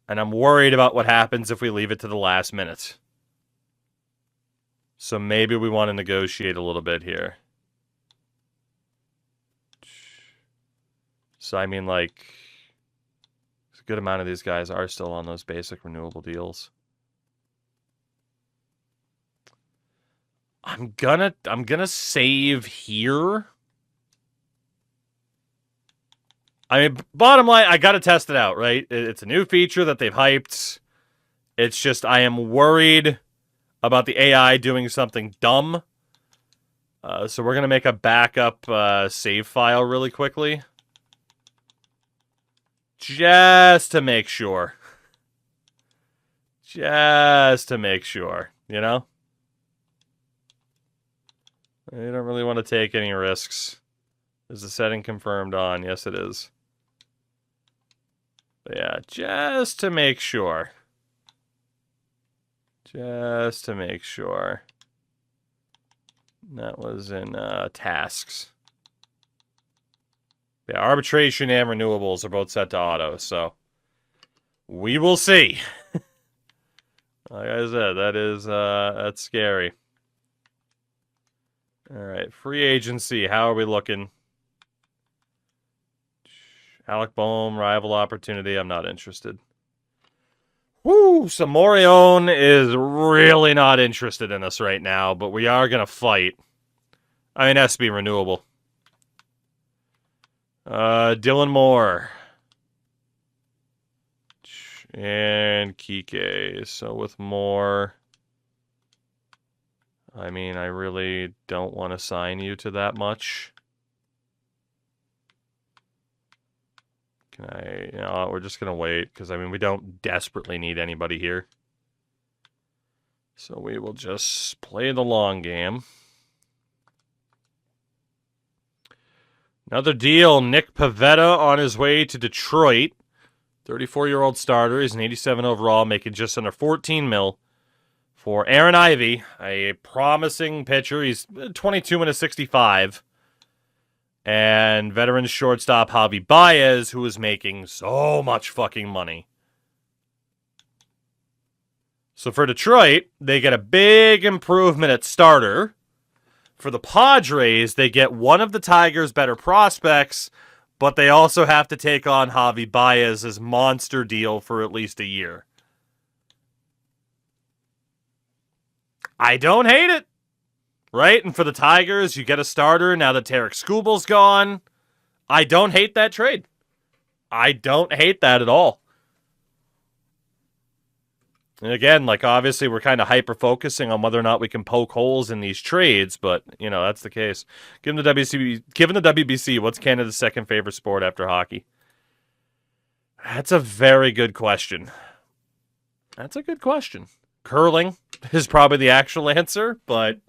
And I'm worried about what happens if we leave it to the last minute. So maybe we want to negotiate a little bit here. So, I mean, like, a good amount of these guys are still on those basic renewable deals. I'm gonna save here. I mean, bottom line, I gotta test it out, right? It's a new feature that they've hyped. It's just I am worried about the AI doing something dumb. So we're gonna make a backup save file really quickly. Just to make sure. Just to make sure, you know? You don't really want to take any risks. Is the setting confirmed on? Yes, it is. But yeah, just to make sure. Just to make sure. That was in tasks. Yeah, arbitration and renewables are both set to auto, so we will see. Like I said, that's scary. All right, free agency. How are we looking? Alec Boehm, rival opportunity. I'm not interested. Woo! Samorion is really not interested in us right now, but we are going to fight. I mean, it has to be renewable. Dylan Moore. And Kike. So with Moore, I mean, I really don't want to sign you to that much. Can I, you know, we're just going to wait because, I mean, we don't desperately need anybody here. So we will just play the long game. Another deal, Nick Pivetta on his way to Detroit. 34-year-old starter. He's an 87 overall, making just under 14 mil. For Aaron Ivey, a promising pitcher. He's 22 and a 65. And veteran shortstop Javi Baez, who is making so much fucking money. So for Detroit, they get a big improvement at starter. For the Padres, they get one of the Tigers' better prospects, but they also have to take on Javi Baez's monster deal for at least a year. I don't hate it. Right? And for the Tigers, you get a starter now that Tarek Skubal's gone. I don't hate that trade. I don't hate that at all. And again, like, obviously we're kind of hyper-focusing on whether or not we can poke holes in these trades, but, you know, that's the case. Given the WBC, what's Canada's second favorite sport after hockey? That's a very good question. That's a good question. Curling is probably the actual answer, but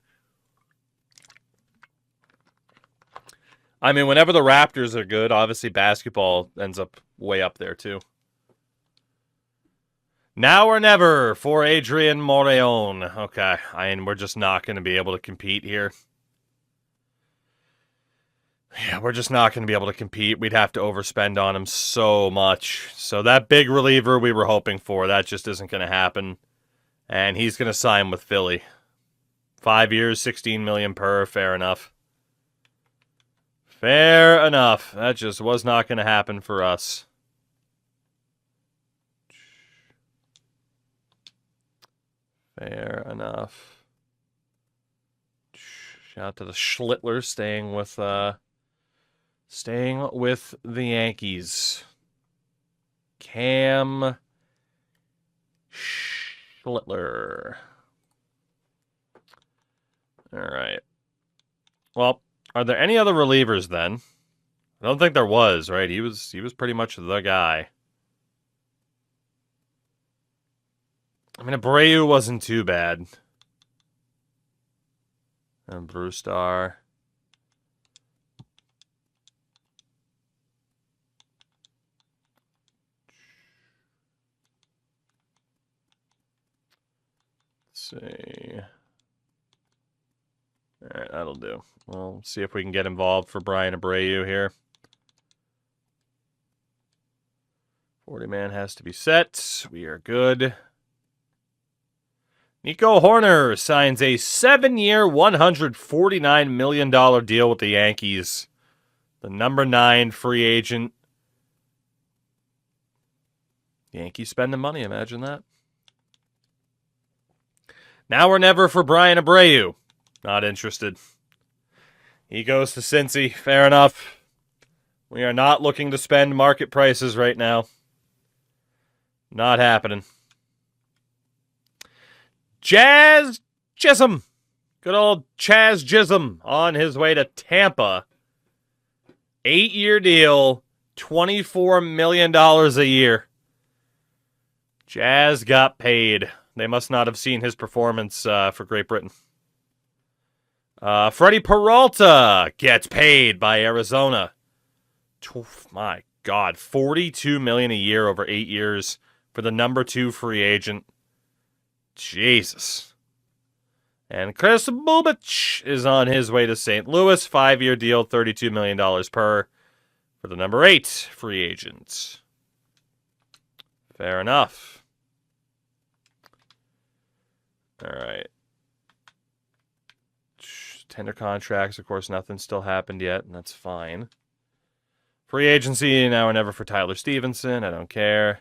I mean, whenever the Raptors are good, obviously basketball ends up way up there too. Now or never for Adrian Morejon. Okay, and we're just not going to be able to compete here. Yeah, we're just not going to be able to compete. We'd have to overspend on him so much. So that big reliever we were hoping for, that just isn't going to happen. And he's going to sign with Philly. 5 years, $16 million per, fair enough. Fair enough. That just was not going to happen for us. Fair enough. Shout out to the Schlittler staying with the Yankees. Cam Schlittler. All right. Well, are there any other relievers then? I don't think there was, right? He was pretty much the guy. I mean, Abreu wasn't too bad. And Brewstar. Let's see. All right, that'll do. We'll see if we can get involved for Brian Abreu here. 40-man has to be set. We are good. Nico Horner signs a 7-year, $149 million deal with the Yankees. The number 9 free agent. Yankees spending money, imagine that. Now or never for Brian Abreu. Not interested. He goes to Cincy. Fair enough. We are not looking to spend market prices right now. Not happening. Jazz Chisholm. Good old Chaz Chisholm on his way to Tampa. 8-year deal. $24 million a year. Jazz got paid. They must not have seen his performance for Great Britain. Freddie Peralta gets paid by Arizona. My God, $42 million a year over 8 years for the number 2 free agent. Jesus. And Chris Bubich is on his way to St. Louis. 5-year deal, $32 million per for the number 8 free agent. Fair enough. All right. Tender contracts, of course, nothing still happened yet, and that's fine. Free agency, now or never for Tyler Stevenson. I don't care.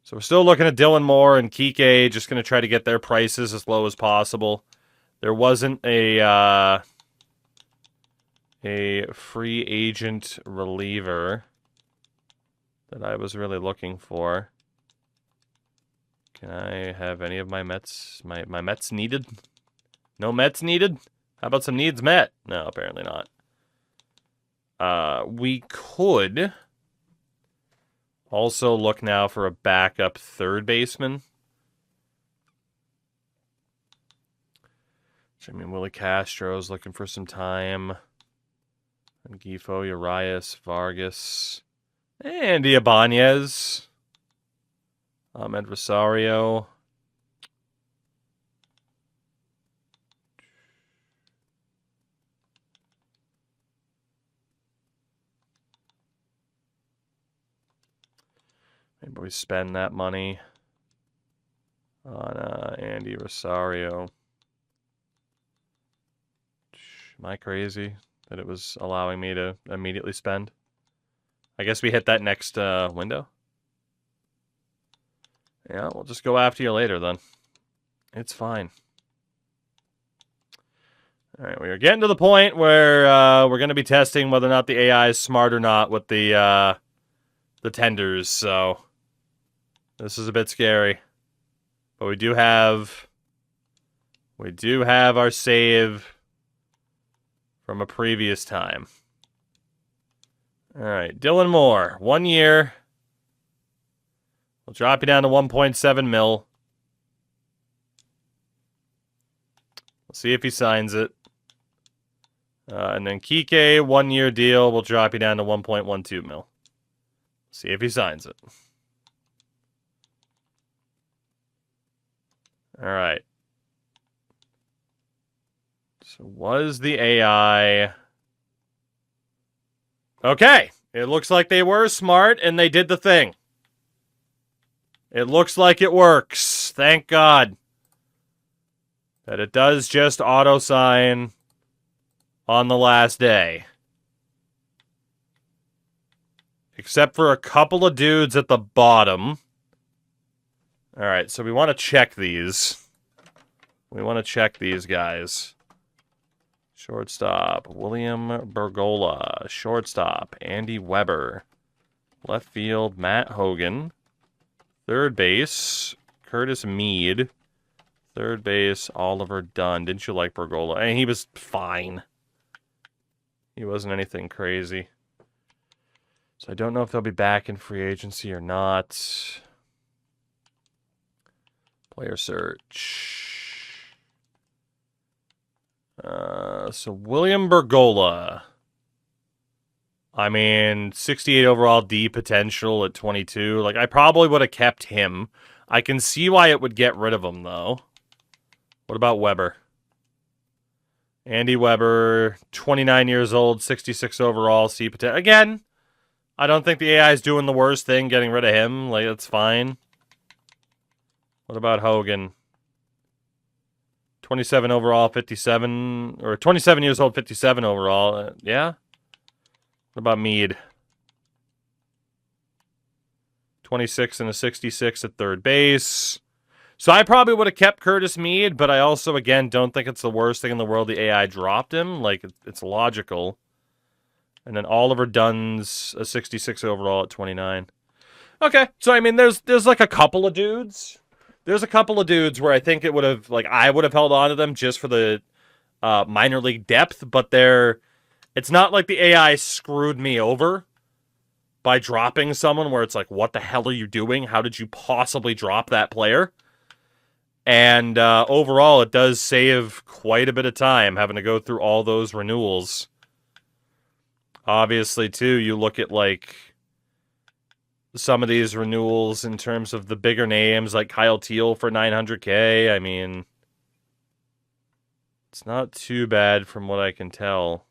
So we're still looking at Dylan Moore and Kike, just going to try to get their prices as low as possible. There wasn't a free agent reliever that I was really looking for. Can I have any of my Mets? My Mets needed? No Mets needed? How about some needs met? No, apparently not. We could also look now for a backup third baseman. I mean, Willie Castro's looking for some time. And Gifo, Urias, Vargas, and Ibanez. Ahmed Rosario. Maybe we spend that money on Andy Rosario. Am I crazy that it was allowing me to immediately spend? I guess we hit that next window. Yeah, we'll just go after you later then. It's fine. All right, we are getting to the point where we're going to be testing whether or not the AI is smart or not with the tenders, so this is a bit scary. But we do have our save from a previous time. All right, Dylan Moore, 1 year. We'll drop you down to 1.7 mil. We'll see if he signs it. And then Kike, 1 year deal. We'll drop you down to 1.12 mil. See if he signs it. All right. So was the AI... Okay. It looks like they were smart and they did the thing. It looks like it works. Thank God. That it does just auto-sign on the last day. Except for a couple of dudes at the bottom. Alright, so we want to check these. We want to check these guys. Shortstop, William Bergola. Shortstop, Andy Weber. Left field, Matt Hogan. Third base, Curtis Mead. Third base, Oliver Dunn. Didn't you like Bergola? And he was fine. He wasn't anything crazy. So I don't know if they'll be back in free agency or not. Player search. So William Bergola. I mean, 68 overall D potential at 22. Like, I probably would have kept him. I can see why it would get rid of him, though. What about Weber? Andy Weber, 29 years old, 66 overall, C potential. Again, I don't think the AI is doing the worst thing, getting rid of him. Like, it's fine. What about Hogan? 27 overall, 57... Or 27 years old, 57 overall. Yeah? What about Meade? 26 and a 66 at third base. So I probably would have kept Curtis Meade, but I also, again, don't think it's the worst thing in the world the AI dropped him. Like, it's logical. And then Oliver Dunn's a 66 overall at 29. Okay, so I mean, there's like a couple of dudes. There's a couple of dudes where I think it would have, like, I would have held on to them just for the minor league depth, but it's not like the AI screwed me over by dropping someone where it's like, what the hell are you doing? How did you possibly drop that player? And overall, it does save quite a bit of time having to go through all those renewals. Obviously, too, you look at, like, some of these renewals in terms of the bigger names, like Kyle Teal for $900K. I mean, it's not too bad from what I can tell.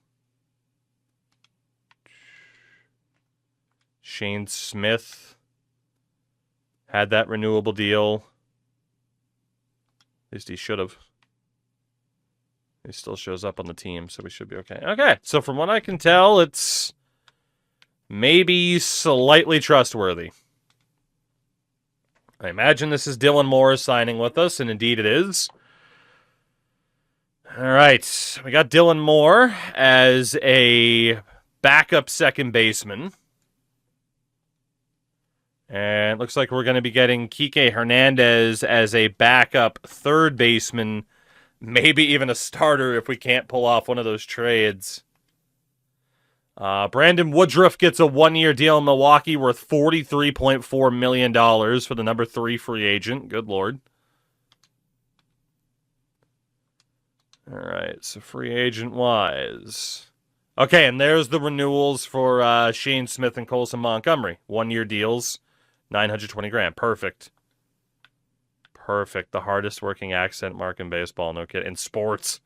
Shane Smith had that renewable deal. At least he should have. He still shows up on the team, so we should be okay. Okay, so from what I can tell, it's maybe slightly trustworthy. I imagine this is Dylan Moore signing with us, and indeed it is. All right, we got Dylan Moore as a backup second baseman. And it looks like we're going to be getting Kike Hernandez as a backup third baseman. Maybe even a starter if we can't pull off one of those trades. Brandon Woodruff gets a one-year deal in Milwaukee worth $43.4 million for the number 3 free agent. Good Lord. All right, so free agent-wise. Okay, and there's the renewals for Shane Smith and Colson Montgomery. One-year deals, $920,000. Perfect. Perfect. The hardest working accent mark in baseball, no kidding. In sports.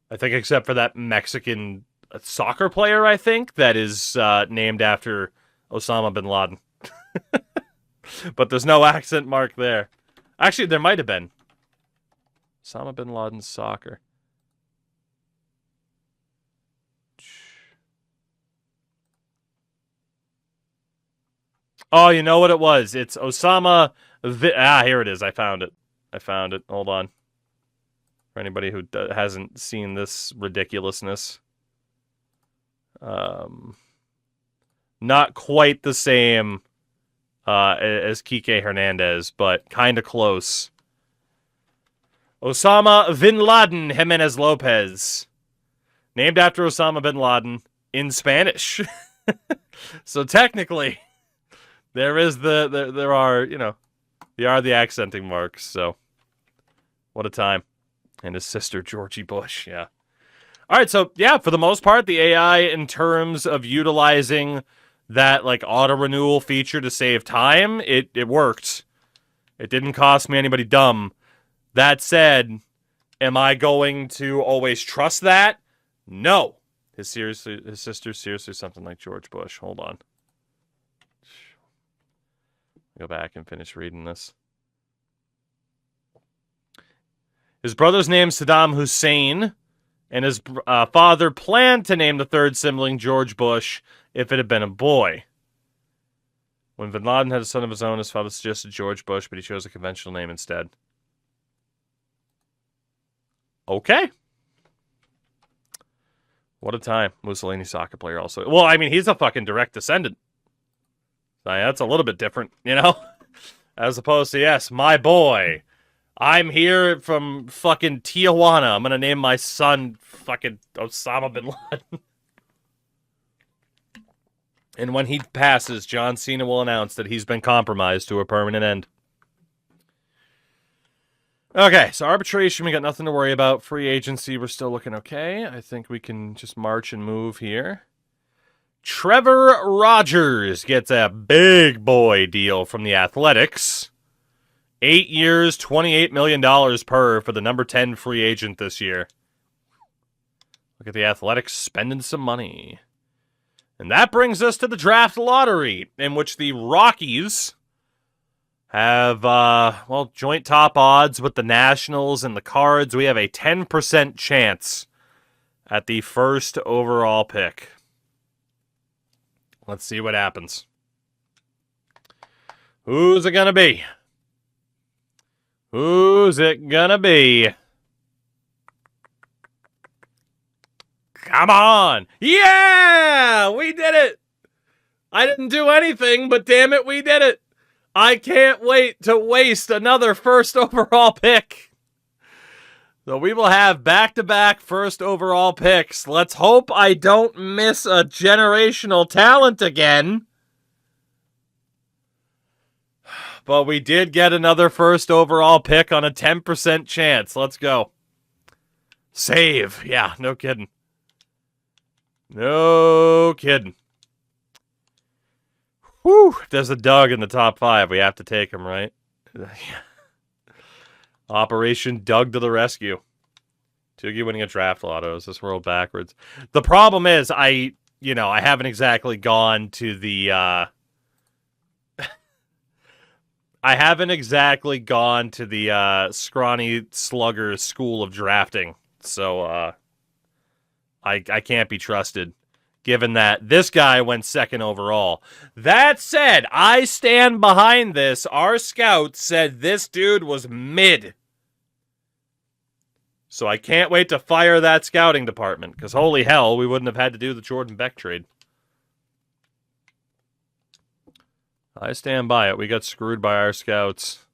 I think except for that Mexican soccer player, I think, that is named after Osama bin Laden. But there's no accent mark there. Actually, there might have been. Osama bin Laden's soccer. Oh, you know what it was? It's Osama... here it is. I found it. Hold on. For anybody who hasn't seen this ridiculousness. Not quite the same as Kike Hernandez, but kind of close. Osama bin Laden Jimenez Lopez. Named after Osama bin Laden in Spanish. So technically, there are the accenting marks, so what a time. And his sister, Georgie Bush, yeah. All right, so, yeah, for the most part, the AI, in terms of utilizing that, like, auto-renewal feature to save time, it worked. It didn't cost me anybody dumb. That said, am I going to always trust that? No. His sister's seriously something like George Bush. Hold on. Go back and finish reading this. His brother's name's Saddam Hussein, and his father planned to name the third sibling George Bush if it had been a boy. When bin Laden had a son of his own, his father suggested George Bush, but he chose a conventional name instead. Okay. What a time. Mussolini soccer player also. Well, I mean, he's a fucking direct descendant. That's a little bit different, you know? As opposed to, yes, my boy. I'm here from fucking Tijuana. I'm going to name my son fucking Osama bin Laden. And when he passes, John Cena will announce that he's been compromised to a permanent end. Okay, so arbitration, we got nothing to worry about. Free agency, we're still looking okay. I think we can just march and move here. Trevor Rogers gets a big boy deal from the Athletics. 8 years, $28 million per for the number 10 free agent this year. Look at the Athletics spending some money. And that brings us to the draft lottery, in which the Rockies have, joint top odds with the Nationals and the Cards. We have a 10% chance at the first overall pick. Let's see what happens. Who's it gonna be? Who's it gonna be? Come on! Yeah! We did it! I didn't do anything, but damn it, we did it! I can't wait to waste another first overall pick. So we will have back-to-back first overall picks. Let's hope I don't miss a generational talent again. But we did get another first overall pick on a 10% chance. Let's go. Save. Yeah, no kidding. No kidding. Whew. There's a Doug in the top 5. We have to take him, right? Operation Doug to the rescue. Toogie winning a draft lotto. Is this world backwards? The problem is, I haven't exactly gone to the, I haven't exactly gone to the scrawny slugger school of drafting. So, I can't be trusted, given that this guy went second overall. That said, I stand behind this. Our scout said this dude was mid. So I can't wait to fire that scouting department, because holy hell, we wouldn't have had to do the Jordan Beck trade. I stand by it. We got screwed by our scouts.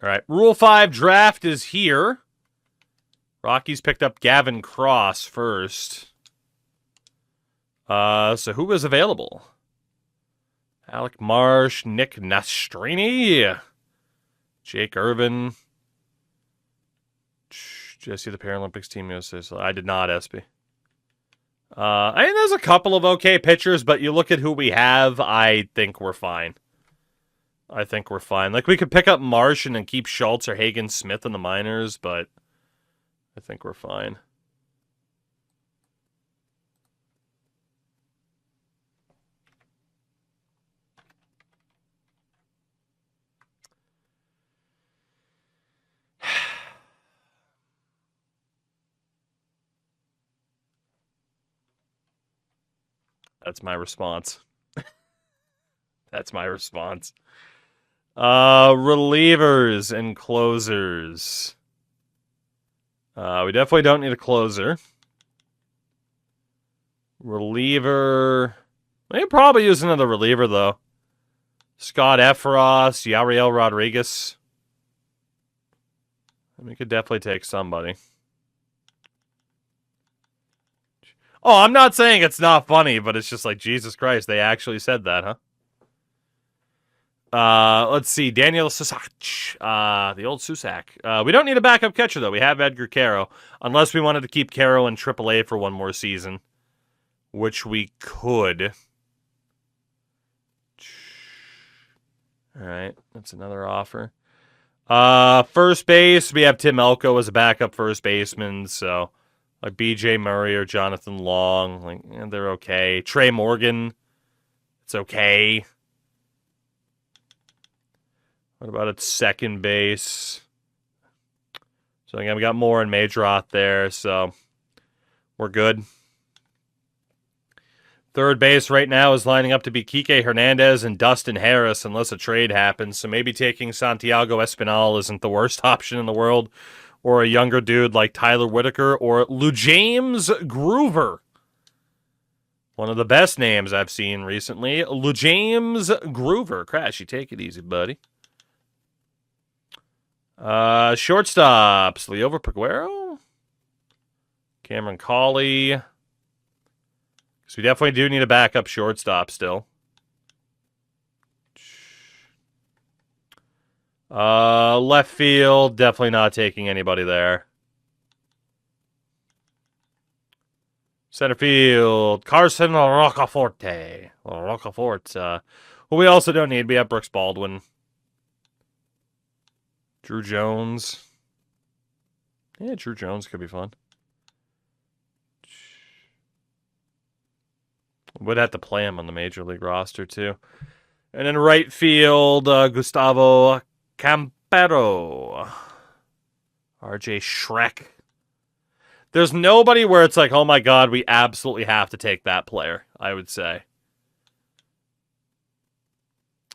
All right, Rule 5 draft is here. Rockies picked up Gavin Cross first. So who is available? Alec Marsh, Nick Nastrini, Jake Irvin. Did I see the Paralympics team USA? So I did not, SB. I mean, there's a couple of okay pitchers, but you look at who we have, I think we're fine. Like, we could pick up Martian and keep Schultz or Hagen Smith in the minors, but I think we're fine. That's my response. That's my response. Relievers and closers. We definitely don't need a closer. Reliever. We could probably use another reliever, though. Scott Efros, Yariel Rodriguez. We could definitely take somebody. Oh, I'm not saying it's not funny, but it's just like, Jesus Christ, they actually said that, huh? Let's see. Daniel Susak. The old Susak. We don't need a backup catcher, though. We have Edgar Caro. Unless we wanted to keep Caro in AAA for one more season. Which we could. Alright. That's another offer. First base. We have Tim Elko as a backup first baseman. So, like BJ Murray or Jonathan Long. Like, they're okay. Trey Morgan. It's okay. What about at second base? So again, we got Moore and Madroth there, so we're good. Third base right now is lining up to be Kike Hernandez and Dustin Harris, unless a trade happens. So maybe taking Santiago Espinal isn't the worst option in the world, or a younger dude like Tyler Whitaker, or Lou James Groover. One of the best names I've seen recently, Lou James Groover. Crash, you take it easy, buddy. Shortstops, Leover Peguero, Cameron Cawley. So we definitely do need a backup shortstop still. Left field, definitely not taking anybody there. Center field, Carson Roccaforte. Who we also don't need, we have Brooks Baldwin. Drew Jones. Yeah, Drew Jones could be fun. Would have to play him on the Major League roster, too. And in right field, Gustavo Campero. RJ Shrek. There's nobody where it's like, oh my god, we absolutely have to take that player, I would say.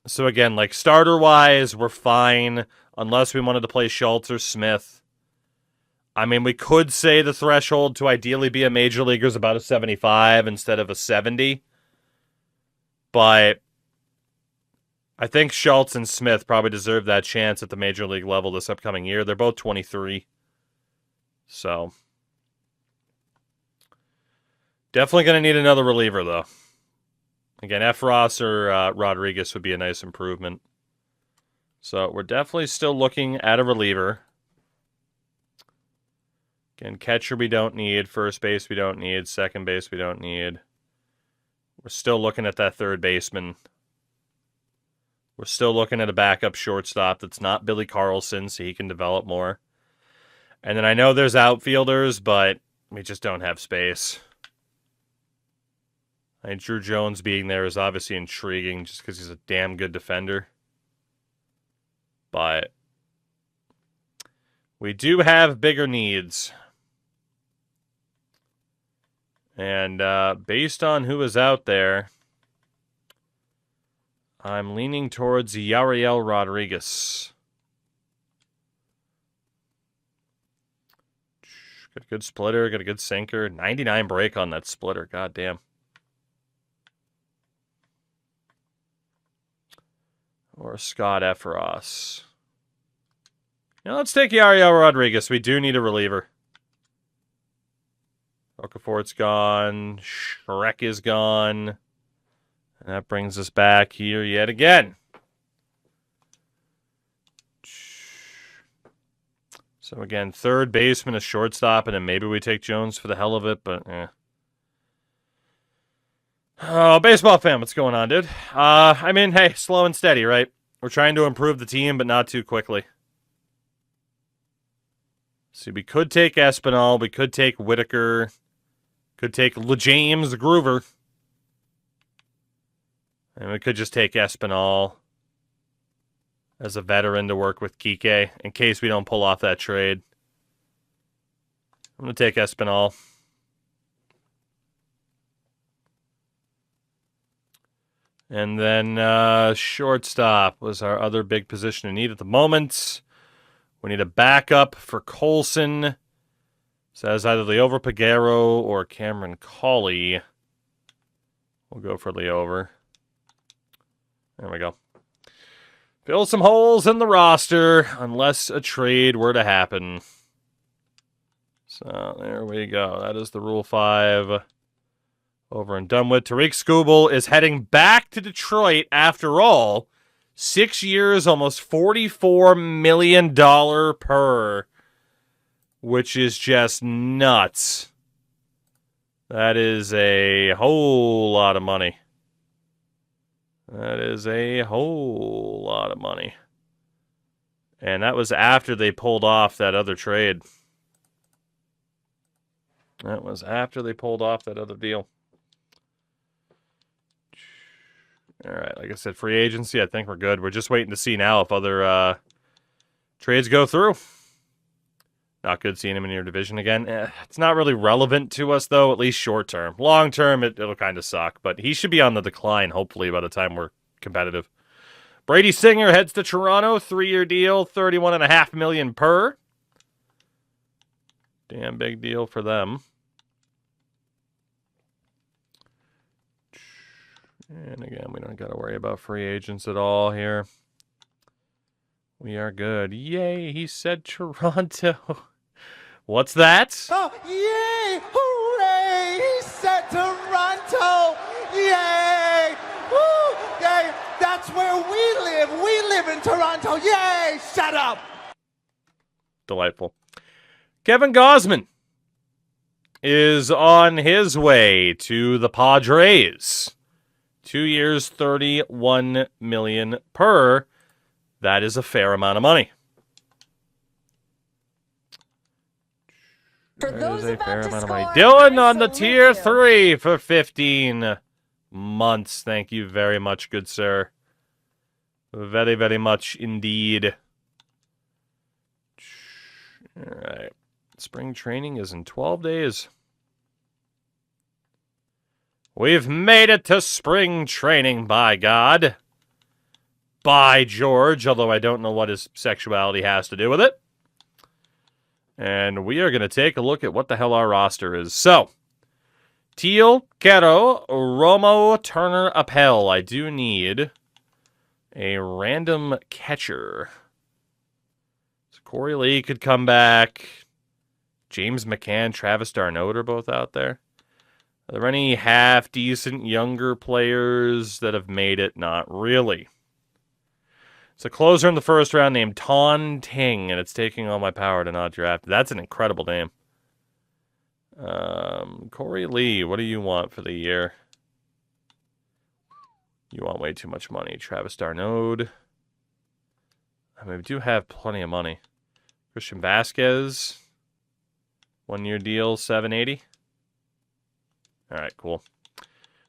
So again, like starter-wise, we're fine, unless we wanted to play Schultz or Smith. I mean, we could say the threshold to ideally be a major leaguer is about a 75 instead of a 70. But I think Schultz and Smith probably deserve that chance at the major league level this upcoming year. They're both 23. So definitely going to need another reliever, though. Again, Efros or Rodriguez would be a nice improvement. So we're definitely still looking at a reliever. Again, catcher we don't need. First base we don't need. Second base we don't need. We're still looking at that third baseman. We're still looking at a backup shortstop that's not Billy Carlson, so he can develop more. And then I know there's outfielders, but we just don't have space. I mean, Drew Jones being there is obviously intriguing just because he's a damn good defender. But we do have bigger needs. And based on who is out there, I'm leaning towards Yariel Rodriguez. Got a good splitter, got a good sinker. 99 break on that splitter, god damn. Or Scott Efros. Now let's take Yariel Rodriguez. We do need a reliever. Okafort's gone. Shrek is gone. And that brings us back here yet again. So again, third baseman, a shortstop, and then maybe we take Jones for the hell of it, but Oh, baseball fan, what's going on, dude? I mean, hey, slow and steady, right? We're trying to improve the team, but not too quickly. See, we could take Espinal, we could take Whitaker, could take James Groover, and we could just take Espinal as a veteran to work with Kike in case we don't pull off that trade. I'm going to take Espinal. And then shortstop was our other big position in need at the moment. We need a backup for Colson. Says either Leover Peguero or Cameron Cawley. We'll go for Leover. There we go. Fill some holes in the roster unless a trade were to happen. So there we go. That is the Rule 5 over and done with. Tariq Skubal is heading back to Detroit after all. 6 years, almost $44 million per, which is just nuts. That is a whole lot of money. That is a whole lot of money. And that was after they pulled off that other trade. That was after they pulled off that other deal. All right, like I said, free agency, I think we're good. We're just waiting to see now if other trades go through. Not good seeing him in your division again. It's not really relevant to us, though, at least short term. Long term, it'll kind of suck, but he should be on the decline, hopefully, by the time we're competitive. Brady Singer heads to Toronto, 3-year deal, $31.5 million per. Damn big deal for them. And again, we don't got to worry about free agents at all here. We are good. Yay, he said Toronto. What's that? Oh, yay! Hooray! He said Toronto! Yay! Woo! Yay! That's where we live! We live in Toronto! Yay! Shut up! Delightful. Kevin Gausman is on his way to the Padres. 2 years, $31 million per. That is a fair amount of money. For those about to score, Dylan on the tier 3 for $15 months. Thank you very much, good sir. Very, very much indeed. All right. Spring training is in 12 days. We've made it to spring training, by God. By George, although I don't know what his sexuality has to do with it. And we are going to take a look at what the hell our roster is. So, Teal, Quero, Romo, Turner, Appel. I do need a random catcher. So Corey Lee could come back. James McCann, Travis d'Arnaud are both out there. Are there any half-decent younger players that have made it? Not really. It's a closer in the first round named Ton Ting, and it's taking all my power to not draft. That's an incredible name. Corey Lee, what do you want for the year? You want way too much money. Travis d'Arnaud. I mean, we do have plenty of money. Christian Vasquez. 1-year deal, $780. All right, cool.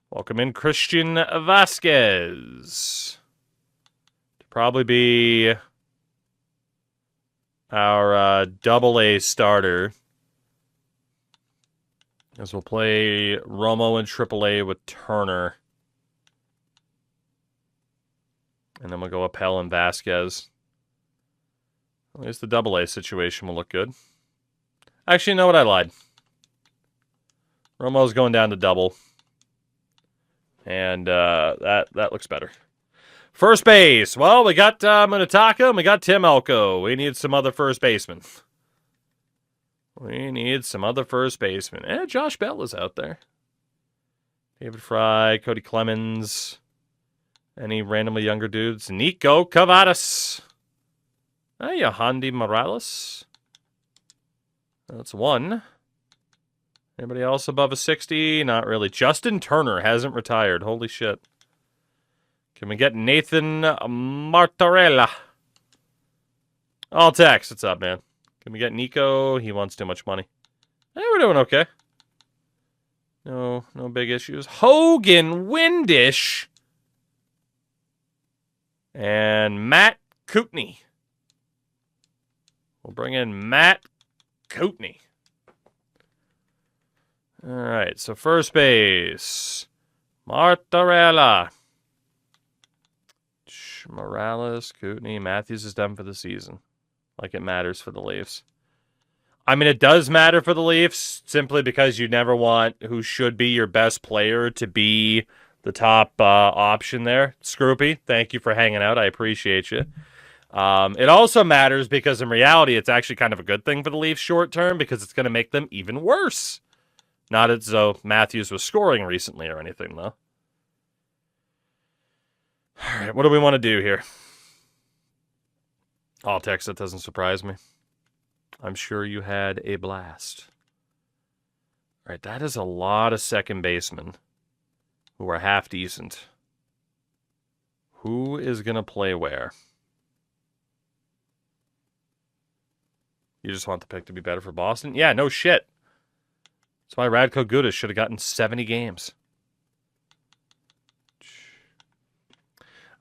Welcome in Christian Vasquez. To probably be our double-A starter. As we'll play Romo in triple-A with Turner. And then we'll go Appel and Vasquez. At least the double-A situation will look good. Actually, you know what? I lied. Romo's going down to double. And that looks better. First base. Well, we got Munetaka and we got Tim Elko. We need some other first basemen. Josh Bell is out there. David Fry, Cody Clemens. Any randomly younger dudes? Nico Cavadas. Yohandy Morales. That's one. Anybody else above a 60? Not really. Justin Turner hasn't retired. Holy shit. Can we get Nathan Martorella? All text. What's up, man? Can we get Nico? He wants too much money. Hey, we're doing okay. No big issues. Hogan Windish. And Matt Kootenay. We'll bring in Matt Kootenay. All right, so first base. Martorella. Morales, Kootenay, Matthews is done for the season. Like it matters for the Leafs. I mean, it does matter for the Leafs simply because you never want who should be your best player to be the top option there. Scroopy, thank you for hanging out. I appreciate you. It also matters because in reality, it's actually kind of a good thing for the Leafs short term because it's going to make them even worse. Not as though Matthews was scoring recently or anything, though. All right, what do we want to do here? All text, that doesn't surprise me. I'm sure you had a blast. All right, that is a lot of second basemen who are half decent. Who is going to play where? You just want the pick to be better for Boston? Yeah, no shit. That's why Radko Gudas should have gotten 70 games.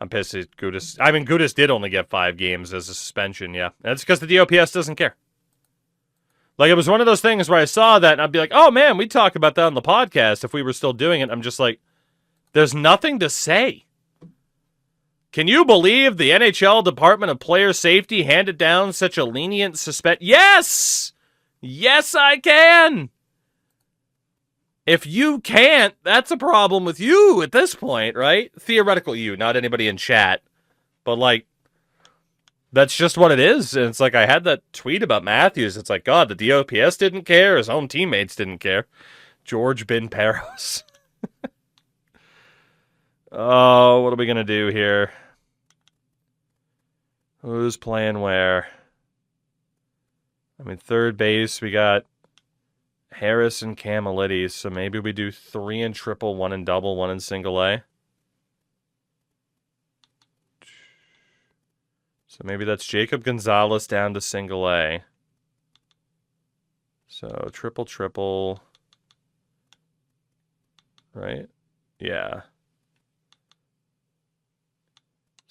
I'm pissed at Gudas. I mean, Gudas did only get 5 games as a suspension, yeah. That's because the DOPS doesn't care. Like, it was one of those things where I saw that and I'd be like, oh man, we'd talk about that on the podcast if we were still doing it. I'm just like, there's nothing to say. Can you believe the NHL Department of Player Safety handed down such a lenient suspension? Yes! Yes, I can! If you can't, that's a problem with you at this point, right? Theoretical you, not anybody in chat. But, like, that's just what it is. And it's like, I had that tweet about Matthews. It's like, God, the DOPS didn't care. His own teammates didn't care. George Bin Peros. Oh, what are we going to do here? Who's playing where? I mean, third base, we got Harris and Camelides, so maybe we do 3 in triple, 1 in double, 1 in single A. So maybe that's Jacob Gonzalez down to single A. So triple, right? Yeah.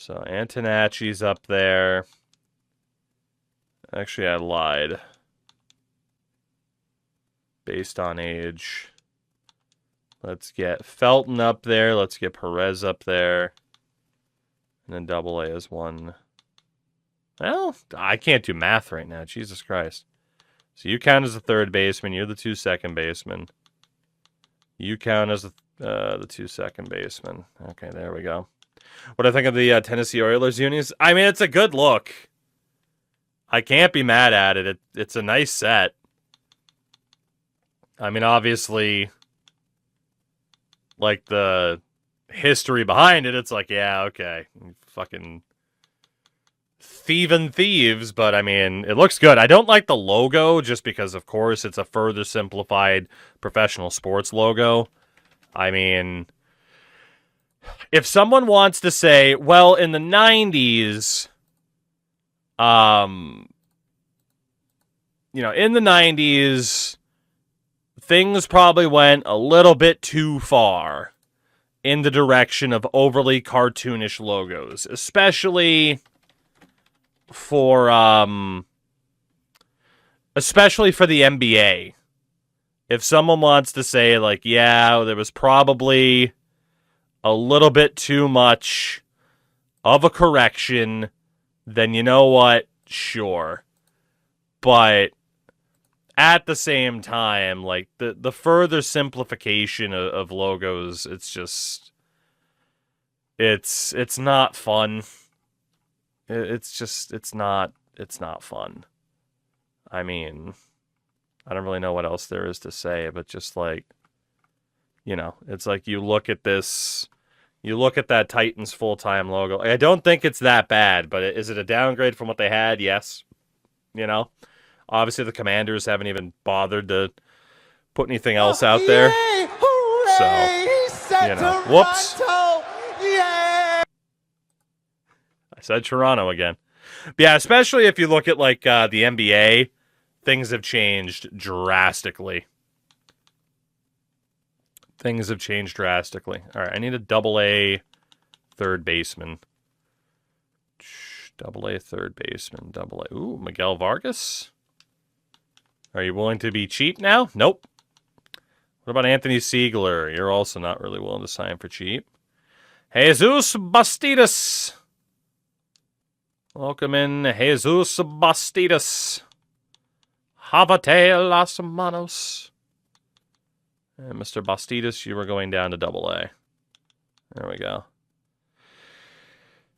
So Antonacci's up there. Actually, I lied. Based on age. Let's get Felton up there. Let's get Perez up there. And then double A is one. Well, I can't do math right now. Jesus Christ. So you count as the third baseman. You're the 2 second baseman. You count as the 2 second baseman. Okay, there we go. What do I think of the Tennessee Oilers unis? I mean, it's a good look. I can't be mad at it. It's a nice set. I mean, obviously, like the history behind it, it's like, yeah, okay. Fucking thieving thieves, but I mean, it looks good. I don't like the logo just because, of course, it's a further simplified professional sports logo. I mean, if someone wants to say, well, in the 90s, in the 90s, things probably went a little bit too far in the direction of overly cartoonish logos, especially for the NBA. If someone wants to say, like, yeah, there was probably a little bit too much of a correction, then you know what? Sure. But at the same time, like, the further simplification of logos, it's just, it's not fun. It's not fun. I mean, I don't really know what else there is to say, but just like, it's like you look at that Titans full-time logo. I don't think it's that bad, but is it a downgrade from what they had? Yes. Obviously the Commanders haven't even bothered to put anything else out there. Yay! Hooray! So, whoops. Yay! I said Toronto again. But yeah, especially if you look at like the NBA, things have changed drastically. All right, I need a double A third baseman. Double A third baseman. Double A. Ooh, Miguel Vargas. Are you willing to be cheap now? Nope. What about Anthony Siegler? You're also not really willing to sign for cheap. Jesus Bastidas. Welcome in, Jesus Bastidas. Havate las manos. And Mr. Bastidas, you were going down to double A. There we go.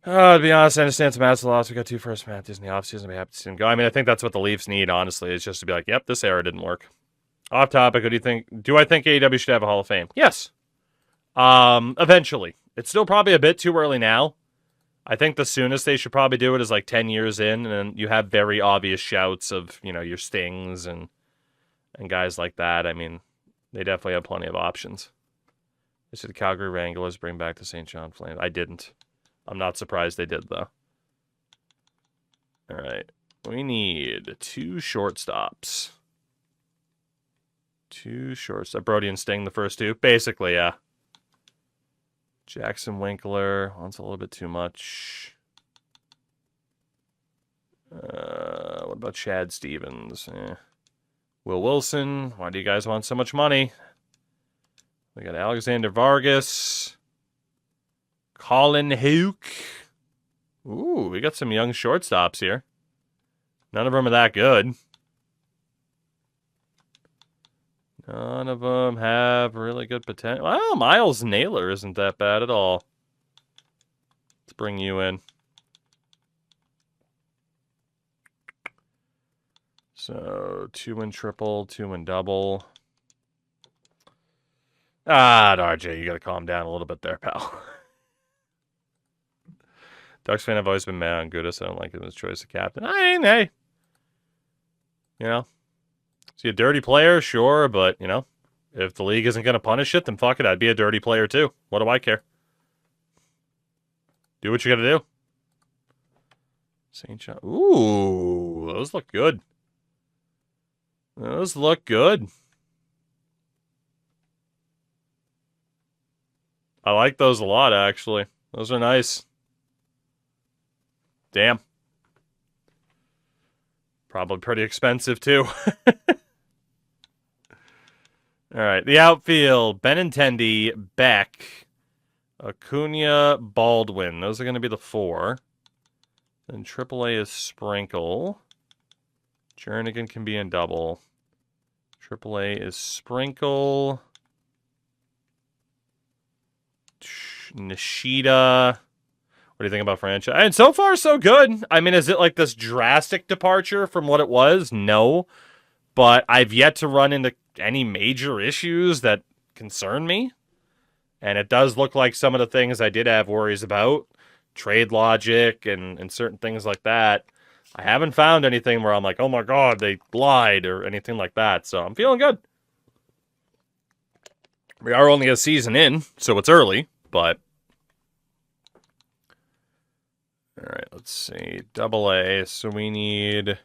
To be honest, I understand some ads loss. We got 2 first matches in the offseason. I'd be happy to see them go. I mean, I think that's what the Leafs need, honestly, is just to be like, yep, this era didn't work. Off topic, what do you think? Do I think AEW should have a Hall of Fame? Yes. Eventually. It's still probably a bit too early now. I think the soonest they should probably do it is like 10 years in, and then you have very obvious shouts of, your Stings and guys like that. I mean, they definitely have plenty of options. They said Calgary Wranglers bring back the St. John Flames. I didn't. I'm not surprised they did, though. All right. We need 2 shortstops. 2 shortstops. Brody and Sting, the first 2. Basically, yeah. Jackson Winkler wants a little bit too much. What about Chad Stevens? Will Wilson. Why do you guys want so much money? We got Alexander Vargas. Colin Houck. Ooh, we got some young shortstops here. None of them are that good. None of them have really good potential. Well, Miles Naylor isn't that bad at all. Let's bring you in. So, 2 in triple, 2 in double. RJ, you gotta calm down a little bit there, pal. Ducks fan, I've always been mad on Gudis. I don't like his choice of captain. I mean, hey. Is he a dirty player? Sure, but, if the league isn't going to punish it, then fuck it. I'd be a dirty player, too. What do I care? Do what you got to do. St. John. Ooh, those look good. Those look good. I like those a lot, actually. Those are nice. Damn. Probably pretty expensive, too. All right, the outfield, Benintendi, Beck, Acuna, Baldwin. Those are going to be the 4. Then AAA is Sprinkle. Jernigan can be in double. AAA is Sprinkle. Nishida. What do you think about franchise? And so far, so good. I mean, is it like this drastic departure from what it was? No. But I've yet to run into any major issues that concern me. And it does look like some of the things I did have worries about, trade logic and certain things like that, I haven't found anything where I'm like, oh my God, they lied or anything like that. So I'm feeling good. We are only a season in, so it's early, but... All right, let's see. AA, so we need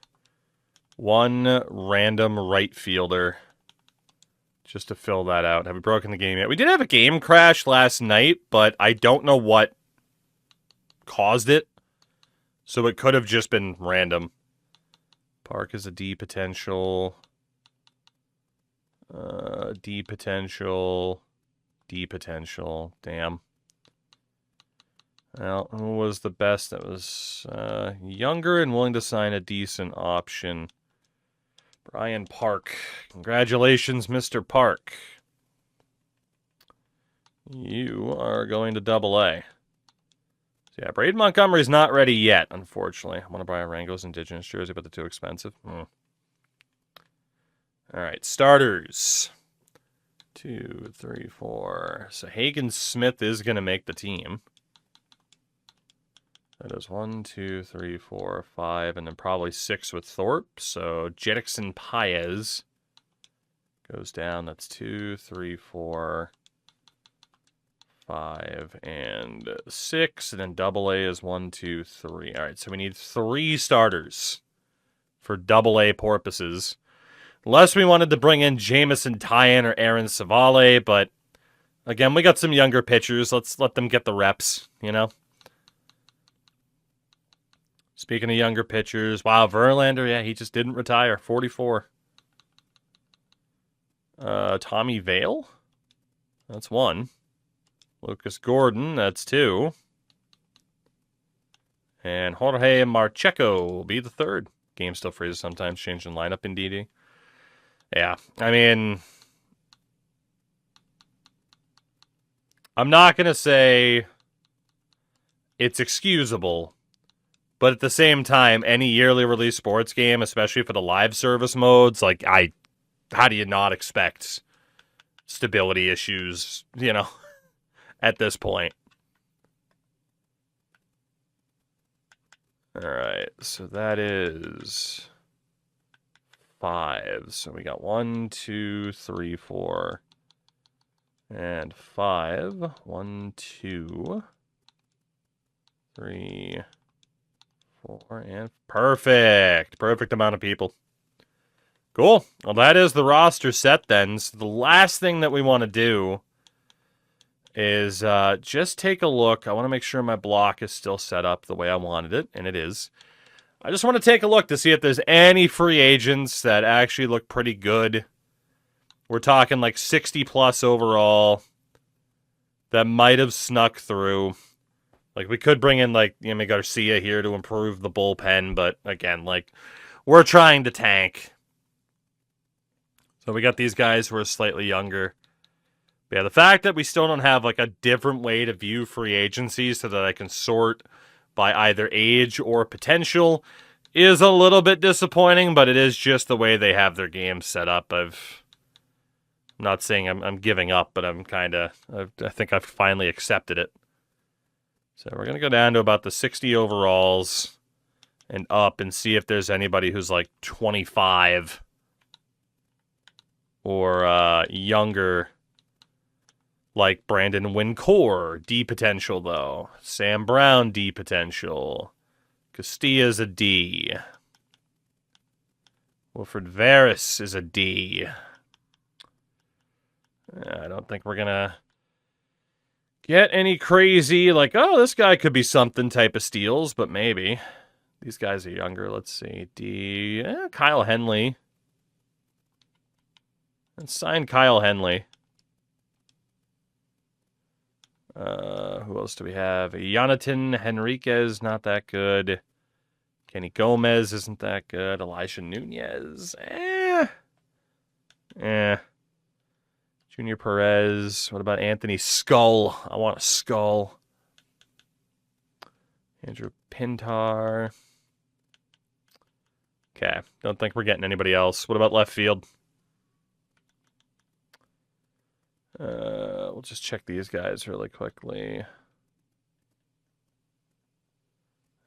1 random right fielder just to fill that out. Have we broken the game yet? We did have a game crash last night, but I don't know what caused it. So it could have just been random. Park is a D potential. D potential. D potential. Damn. Well, who was the best? That was younger and willing to sign a decent option. Brian Park. Congratulations, Mr. Park. You are going to AA. So yeah, Braden Montgomery's not ready yet, unfortunately. I want to buy a Rango's Indigenous jersey, but they're too expensive. All right, starters. 2, 3, 4. So Hagen Smith is going to make the team. That is 1, 2, 3, 4, 5, and then probably 6 with Thorpe. So Jetixon Paez goes down. That's 2, 3, 4, 5, and 6. And then AA is 1, 2, 3. All right, so we need 3 starters for AA purposes. Unless we wanted to bring in Jamison Tyan or Aaron Savale, but again, we got some younger pitchers. Let's let them get the reps, you know? Speaking of younger pitchers, wow, Verlander, yeah, he just didn't retire, 44. Tommy Vale, that's 1. Lucas Gordon, that's 2. And Jorge Marcheco will be the 3rd. Game still freezes sometimes, changing lineup in DD. Yeah, I mean, I'm not going to say it's excusable, but at the same time, any yearly release sports game, especially for the live service modes, like, how do you not expect stability issues, you know, at this point? All right, so that is 5. So we got 1, 2, 3, 4, and 5. 1, 2, 3, 4, and perfect. Perfect amount of people. Cool. Well, that is the roster set then. So the last thing that we want to do is just take a look. I want to make sure my block is still set up the way I wanted it, and it is. I just want to take a look to see if there's any free agents that actually look pretty good. We're talking like 60-plus overall that might have snuck through. Like, we could bring in, like, Yami Garcia here to improve the bullpen, but, again, like, we're trying to tank. So we got these guys who are slightly younger. But yeah, the fact that we still don't have, like, a different way to view free agency so that I can sort by either age or potential is a little bit disappointing, but it is just the way they have their game set up. I'm not saying I'm giving up, but I think I've finally accepted it. So we're going to go down to about the 60 overalls and up and see if there's anybody who's like 25 or younger, like Brandon Wincor, D potential though. Sam Brown, D potential. Castilla's a D. Wilfred Veras is a D. I don't think we're going to get any crazy, like, oh, this guy could be something type of steals, but maybe. These guys are younger. Let's see. Kyle Henley. Let's sign Kyle Henley. Who else do we have? Jonathan Henriquez, not that good. Kenny Gomez isn't that good. Elisha Nunez, Junior Perez. What about Anthony Skull? I want a Skull. Andrew Pintar. Okay, don't think we're getting anybody else. What about left field? We'll just check these guys really quickly.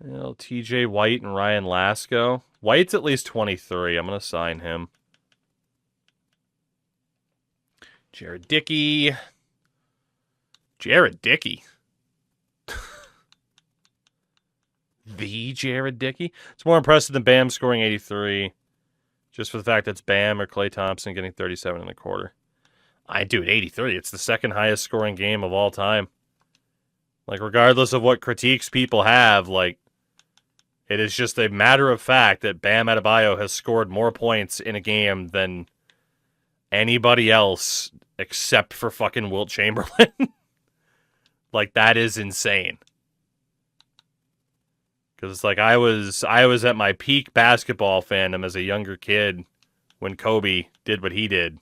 TJ White and Ryan Lasco. White's at least 23. I'm going to sign him. Jared Dickey. Jared Dickey. The Jared Dickey. It's more impressive than Bam scoring 83. Just for the fact that it's Bam or Klay Thompson getting 37 and a quarter. Dude, 83. It's the second highest scoring game of all time. Like, regardless of what critiques people have, like, it is just a matter of fact that Bam Adebayo has scored more points in a game than anybody else except for fucking Wilt Chamberlain. Like, that is insane. Because it's like I was at my peak basketball fandom as a younger kid when Kobe did what he did.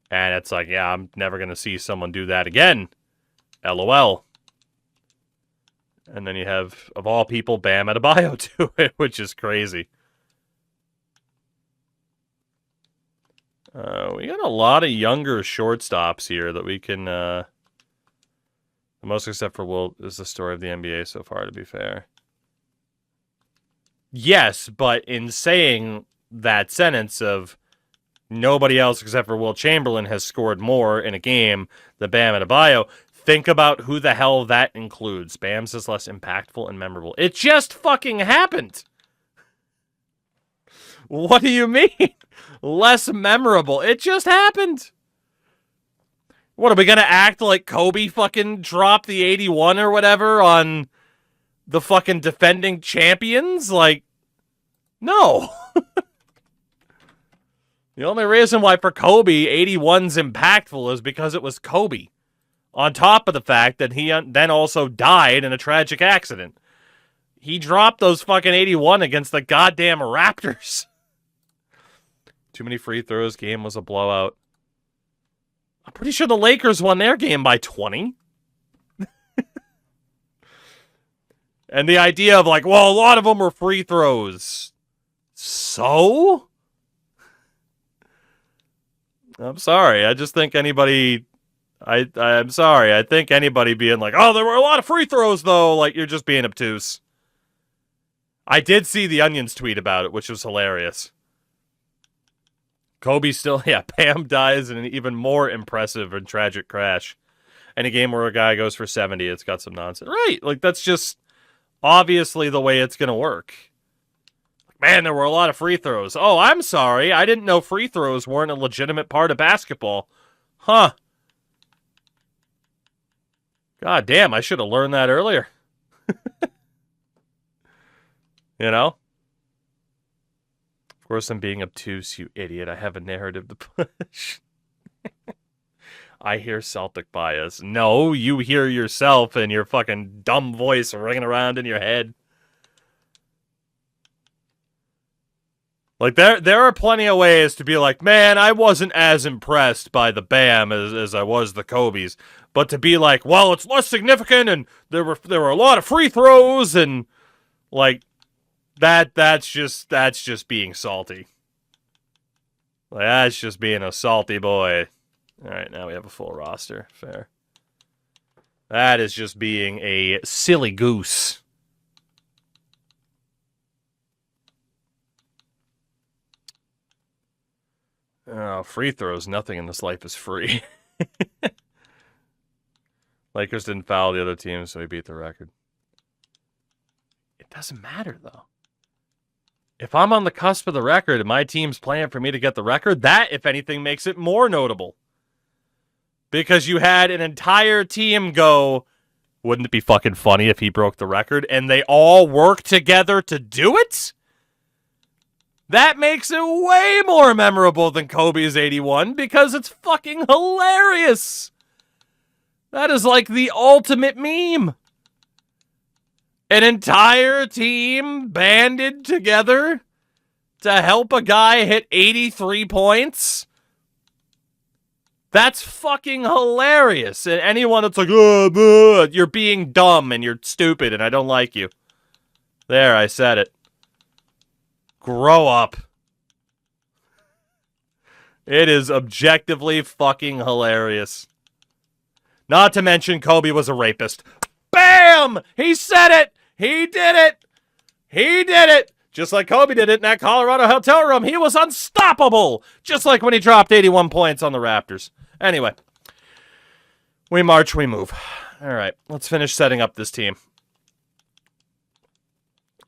And it's like, yeah, I'm never going to see someone do that again. LOL. And then you have, of all people, Bam Adebayo do it, which is crazy. We got a lot of younger shortstops here that we can... the most except for Wilt is the story of the NBA so far, to be fair. Yes, but in saying that sentence of nobody else except for Wilt Chamberlain has scored more in a game than Bam Adebayo, think about who the hell that includes. Bam's is less impactful and memorable. It just fucking happened. What do you mean? Less memorable. It just happened. What, are we going to act like Kobe fucking dropped the 81 or whatever on the fucking defending champions? Like, no. The only reason why for Kobe 81's impactful is because it was Kobe. On top of the fact that he then also died in a tragic accident. He dropped those fucking 81 against the goddamn Raptors. Too many free throws. Game was a blowout. I'm pretty sure the Lakers won their game by 20. And the idea of like, well, a lot of them were free throws. So? I'm sorry. I just think anybody... I'm sorry. I think anybody being like, oh, there were a lot of free throws, though, like, you're just being obtuse. I did see the Onions tweet about it, which was hilarious. Kobe still, Bam dies in an even more impressive and tragic crash. Any game where a guy goes for 70, it's got some nonsense. Right, like, that's just obviously the way it's going to work. Man, there were a lot of free throws. Oh, I'm sorry. I didn't know free throws weren't a legitimate part of basketball. Huh. God damn, I should have learned that earlier. You know? Of course I'm being obtuse, you idiot. I have a narrative to push. I hear Celtic bias. No, you hear yourself and your fucking dumb voice ringing around in your head. Like, there are plenty of ways to be like, man, I wasn't as impressed by the Bam as I was the Kobe's. But to be like, well, it's less significant, and there were a lot of free throws, and like that's just being salty. Like, that's just being a salty boy. All right, now we have a full roster. Fair. That is just being a silly goose. Oh, free throws. Nothing in this life is free. Lakers didn't foul the other team, so he beat the record. It doesn't matter, though. If I'm on the cusp of the record and my team's playing for me to get the record, that, if anything, makes it more notable. Because you had an entire team go, Wouldn't it be fucking funny if he broke the record and they all work together to do it? That makes it way more memorable than Kobe's 81 because it's fucking hilarious. That is like the ultimate meme. An entire team banded together to help a guy hit 83 points. That's fucking hilarious. And anyone that's like, oh, you're being dumb and you're stupid and I don't like you. There, I said it. Grow up. It is objectively fucking hilarious. Not to mention Kobe was a rapist. Bam! He said it! He did it! He did it! Just like Kobe did it in that Colorado hotel room. He was unstoppable! Just like when he dropped 81 points on the Raptors. Anyway. We march, we move. Alright, let's finish setting up this team.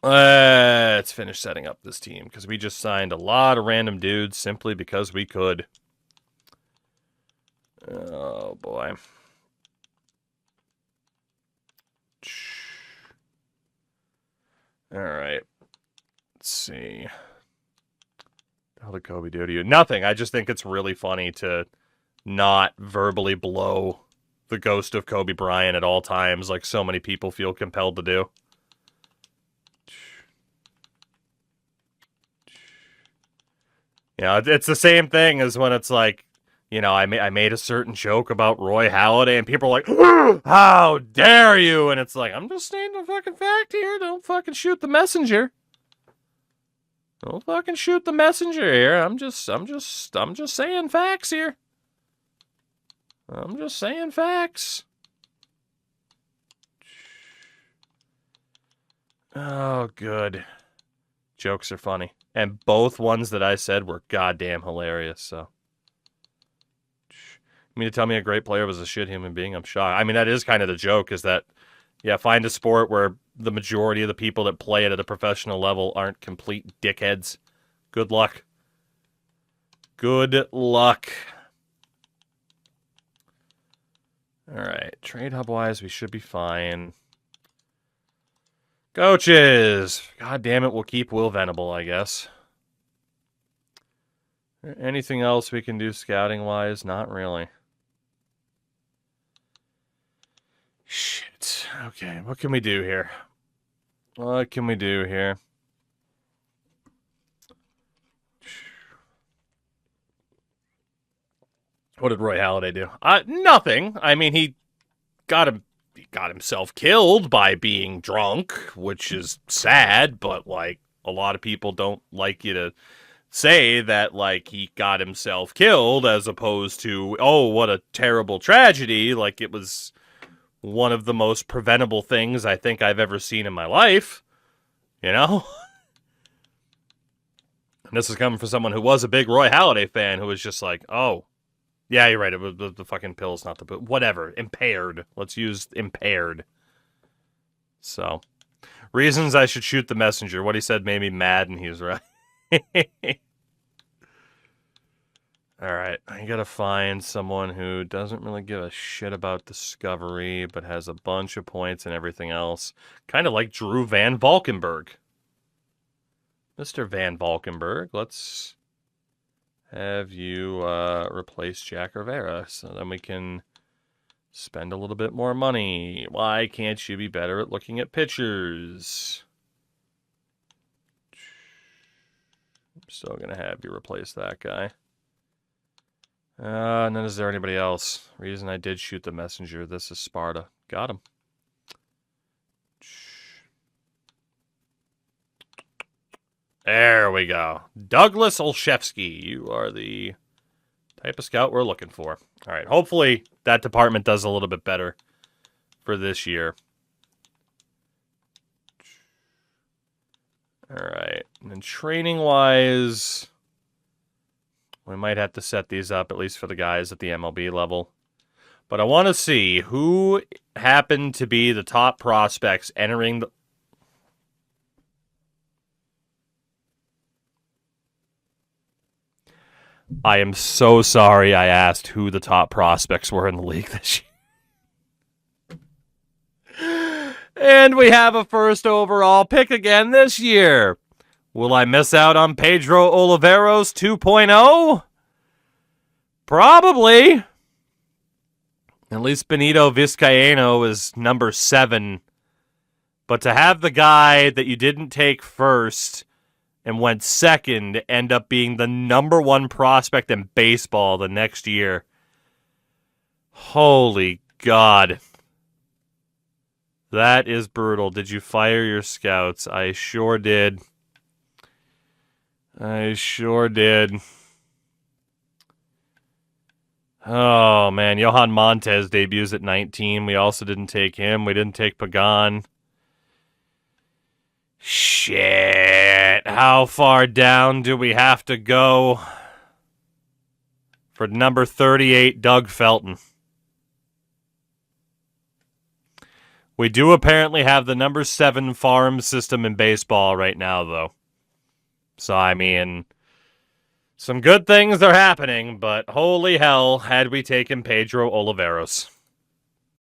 Let's finish setting up this team, because we just signed a lot of random dudes simply because we could. Oh, boy. Alright. Let's see. How did Kobe do to you? Nothing. I just think it's really funny to not verbally blow the ghost of Kobe Bryant at all times like so many people feel compelled to do. You know, it's the same thing as when it's like, you know, I made a certain joke about Roy Halladay, and people are like, how dare you? And it's like, I'm just stating a fucking fact here. Don't fucking shoot the messenger. Don't fucking shoot the messenger here. I'm just saying facts here. I'm just saying facts. Oh, good. Jokes are funny. And both ones that I said were goddamn hilarious, so. You mean to tell me a great player was a shit human being? I'm shocked. I mean, that is kind of the joke, is that, yeah, find a sport where the majority of the people that play it at a professional level aren't complete dickheads. Good luck. Good luck. Alright, trade hub-wise, we should be fine. Coaches! God damn it, we'll keep Will Venable, I guess. Anything else we can do scouting-wise? Not really. Shit. Okay, what can we do here? What can we do here? What did Roy Halladay do? Nothing. I mean, he got himself killed by being drunk, which is sad, but, like, a lot of people don't like you to say that, like, he got himself killed as opposed to, oh, what a terrible tragedy. Like, it was one of the most preventable things I think I've ever seen in my life, you know? And this is coming from someone who was a big Roy Halladay fan who was just like, oh, yeah, you're right. It was the fucking pills, not the... Whatever. Impaired. Let's use impaired. So. Reasons I should shoot the messenger. What he said made me mad, and he was right. Alright. I gotta find someone who doesn't really give a shit about Discovery, but has a bunch of points and everything else. Kind of like Drew Van Valkenburg. Mr. Van Valkenburg, let's have you replace Jack Rivera so then we can spend a little bit more money. Why can't you be better at looking at pictures? I'm still going to have you replace that guy. And then is there anybody else? Reason I did shoot the messenger. This is Sparta. Got him. There we go. Douglas Olszewski. You are the type of scout we're looking for. All right. Hopefully that department does a little bit better for this year. All right. And then training-wise, we might have to set these up, at least for the guys at the MLB level. But I want to see who happened to be the top prospects entering the... I am so sorry I asked who the top prospects were in the league this year. And we have a first overall pick again this year. Will I miss out on Pedro Oliveros 2.0? Probably. At least Benito Vizcaíno is number 7. But to have the guy that you didn't take first and went second end up being the number 1 prospect in baseball the next year. Holy God. That is brutal. Did you fire your scouts? I sure did. I sure did. Oh, man. Johan Montez debuts at 19. We also didn't take him. We didn't take Pagan. Shit. How far down do we have to go for number 38, Doug Felton? We do apparently have the number 7 farm system in baseball right now, though. So, I mean, some good things are happening, but holy hell, had we taken Pedro Oliveros.